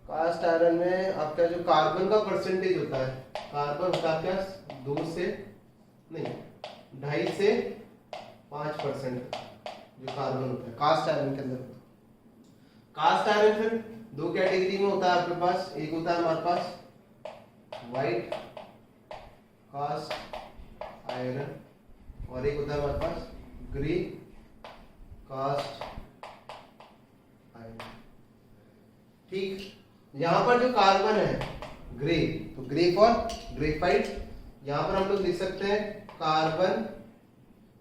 कास्ट आयरन में आपका जो कार्बन का परसेंटेज होता है, कार्बन होता है क्या? 2 से नहीं 2.5 से 5% जो कार्बन होता है कास्ट आयरन के अंदर। कास्ट आयरन फिर दो कैटेगरी में होता है आपके पास। एक होता है हमारे पास व्हाइट कास्ट आयरन और एक होता है हमारे पास ग्रे कास्ट आयरन। ठीक, यहाँ पर जो कार्बन है ग्रे, तो ग्रे फॉर ग्रेफाइट। यहाँ पर हम लोग लिख सकते हैं कार्बन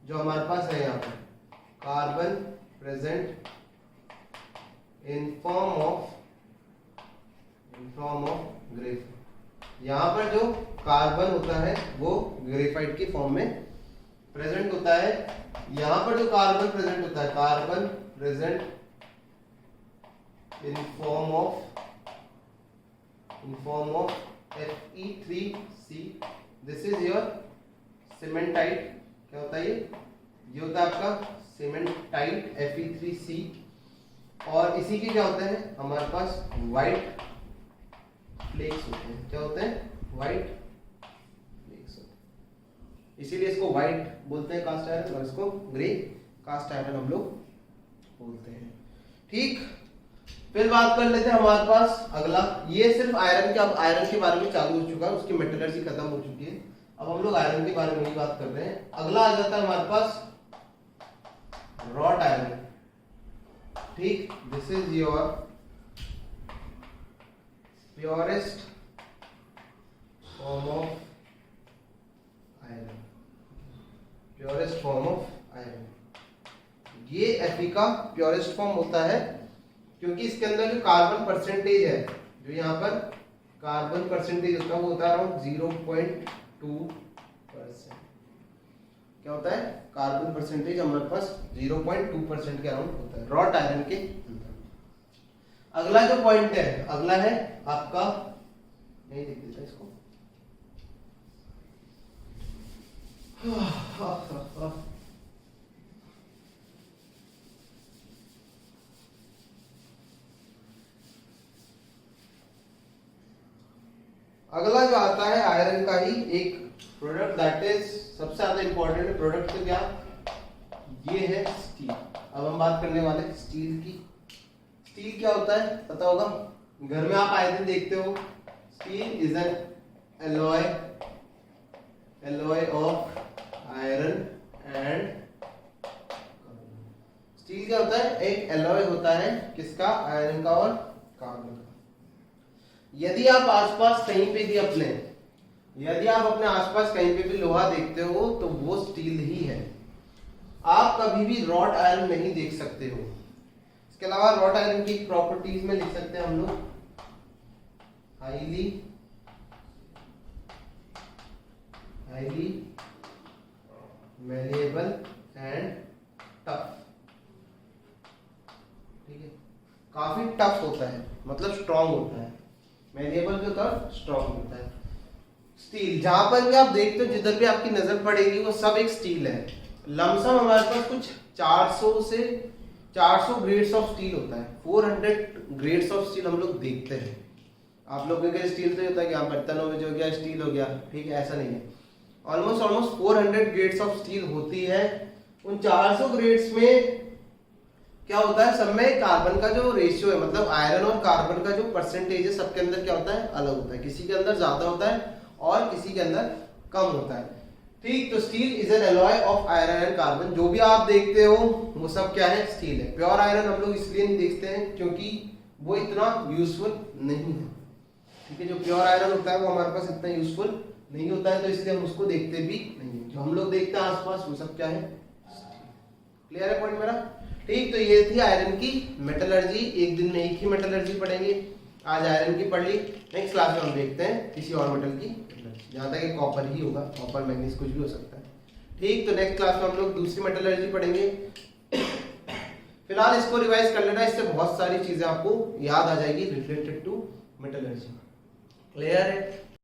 जो हमारे पास है, यहाँ पर carbon present in form of graphite. यहाँ पर जो कार्बन होता है वो ग्रेफाइट की फॉर्म में प्रेजेंट होता है। यहाँ पर जो कार्बन प्रेजेंट होता है, carbon present in form of Fe3C। This is your cementite. क्या होता है ये होता है आपका सीमेंटाइट Fe3C। और इसी के क्या होते हैं हमारे पास? व्हाइट फ्लेक्स होते हैं। क्या होते हैं? व्हाइट फ्लेक्स होते हैं। इसीलिए इसको व्हाइट बोलते हैं कास्ट आयरन और इसको ग्रे कास्ट आयरन हम लोग बोलते हैं। ठीक, फिर बात कर लेते हैं हमारे पास अगला। ये सिर्फ आयरन के, अब आयरन के बारे में चालू हो चुका है, उसकी मेटलर्जी खत्म हो चुकी है। अब हम लोग आयरन के बारे में ही बात कर रहे हैं। अगला आ जाता है हमारे पास रॉट आयरन। ठीक, this is your purest form of iron. Purest form of iron. ये Fe का प्योरेस्ट फॉर्म होता है, क्योंकि इसके अंदर जो कार्बन परसेंटेज है, जो यहाँ पर कार्बन परसेंटेज होता है वो होता है अराउंड 0.2%। क्या होता है? कार्बन परसेंटेज हमारे पास 0.2% के अराउंड होता है रॉट आयरन के अंदर। अगला जो पॉइंट है, अगला है आपका, नहीं देख देता इसको, अगला जो आता है आयरन का ही एक प्रोडक्ट, दैट इज सबसे ज्यादा इंपॉर्टेंट प्रोडक्ट। तो क्या ये है? स्टील। अब हम बात करने वाले स्टील की। स्टील क्या होता है पता होगा, घर में आप आए दिन देखते हो, steel is an alloy of iron and. Steel क्या होता है? एक एलॉय होता है, किसका? आयरन का और कार्बन का। यदि आप आसपास कहीं पे भी यदि आप अपने आसपास कहीं पे भी लोहा देखते हो तो वो स्टील ही है। आप कभी भी रॉट आयरन नहीं देख सकते हो। इसके अलावा रॉट आयरन की प्रॉपर्टीज में लिख सकते हैं हम लोग, हाईली मैलेबल एंड टफ। ठीक है, काफी टफ होता है, मतलब स्ट्रॉन्ग होता है। मैलेबल भी होता है, स्ट्रॉन्ग होता है। स्टील जहां पर भी आप देखते हो, जिधर भी आपकी नजर पड़ेगी वो सब एक स्टील है। लमसम हमारे पास कुछ 400 ग्रेड्स ऑफ स्टील होता है। 400 ग्रेड्स ऑफ स्टील हम लोग देखते हैं। आप लोगों के स्टील तो होता है कि हाँ बर्तनों में जो गया स्टील हो गया, ठीक है, ऐसा नहीं है। ऑलमोस्ट 400 ग्रेड्स ऑफ स्टील होती है। उन 400 ग्रेड्स में क्या होता है, सब में कार्बन का जो रेशियो है, मतलब आयरन और कार्बन का जो परसेंटेज है, सबके अंदर क्या होता है? अलग होता है। किसी के अंदर ज्यादा होता है और किसी के अंदर कम होता है। ठीक, तो steel is an alloy of iron and carbon. जो भी आप देखते हो वो सब क्या है? स्टील है। प्योर आयरन हम लोग इसलिए नहीं देखते हैं क्योंकि वो इतना यूजफुल नहीं है। ठीक है, जो प्योर आयरन होता है वो हमारे पास इतना यूजफुल नहीं होता है, तो इसलिए हम उसको देखते भी नहीं है। जो हम लोग देखते हैं आसपास वो सब क्या है? क्लियर है पॉइंट मेरा? ठीक, तो ये थी आयरन की मेटलर्जी। एक दिन में एक ही मेटलर्जी पढ़ेंगे। आज आयरन की पढ़ ली, नेक्स्ट क्लास में हम देखते हैं किसी और मेटल की, जहां तक कॉपर ही होगा, कॉपर मैग्नीज कुछ भी हो सकता है। ठीक, तो नेक्स्ट क्लास में हम लोग दूसरी मेटलर्जी पढ़ेंगे। फिलहाल इसको रिवाइज कर लेना, इससे बहुत सारी चीजें आपको याद आ जाएगी रिलेटेड टू मेटलर्जी। क्लियर है?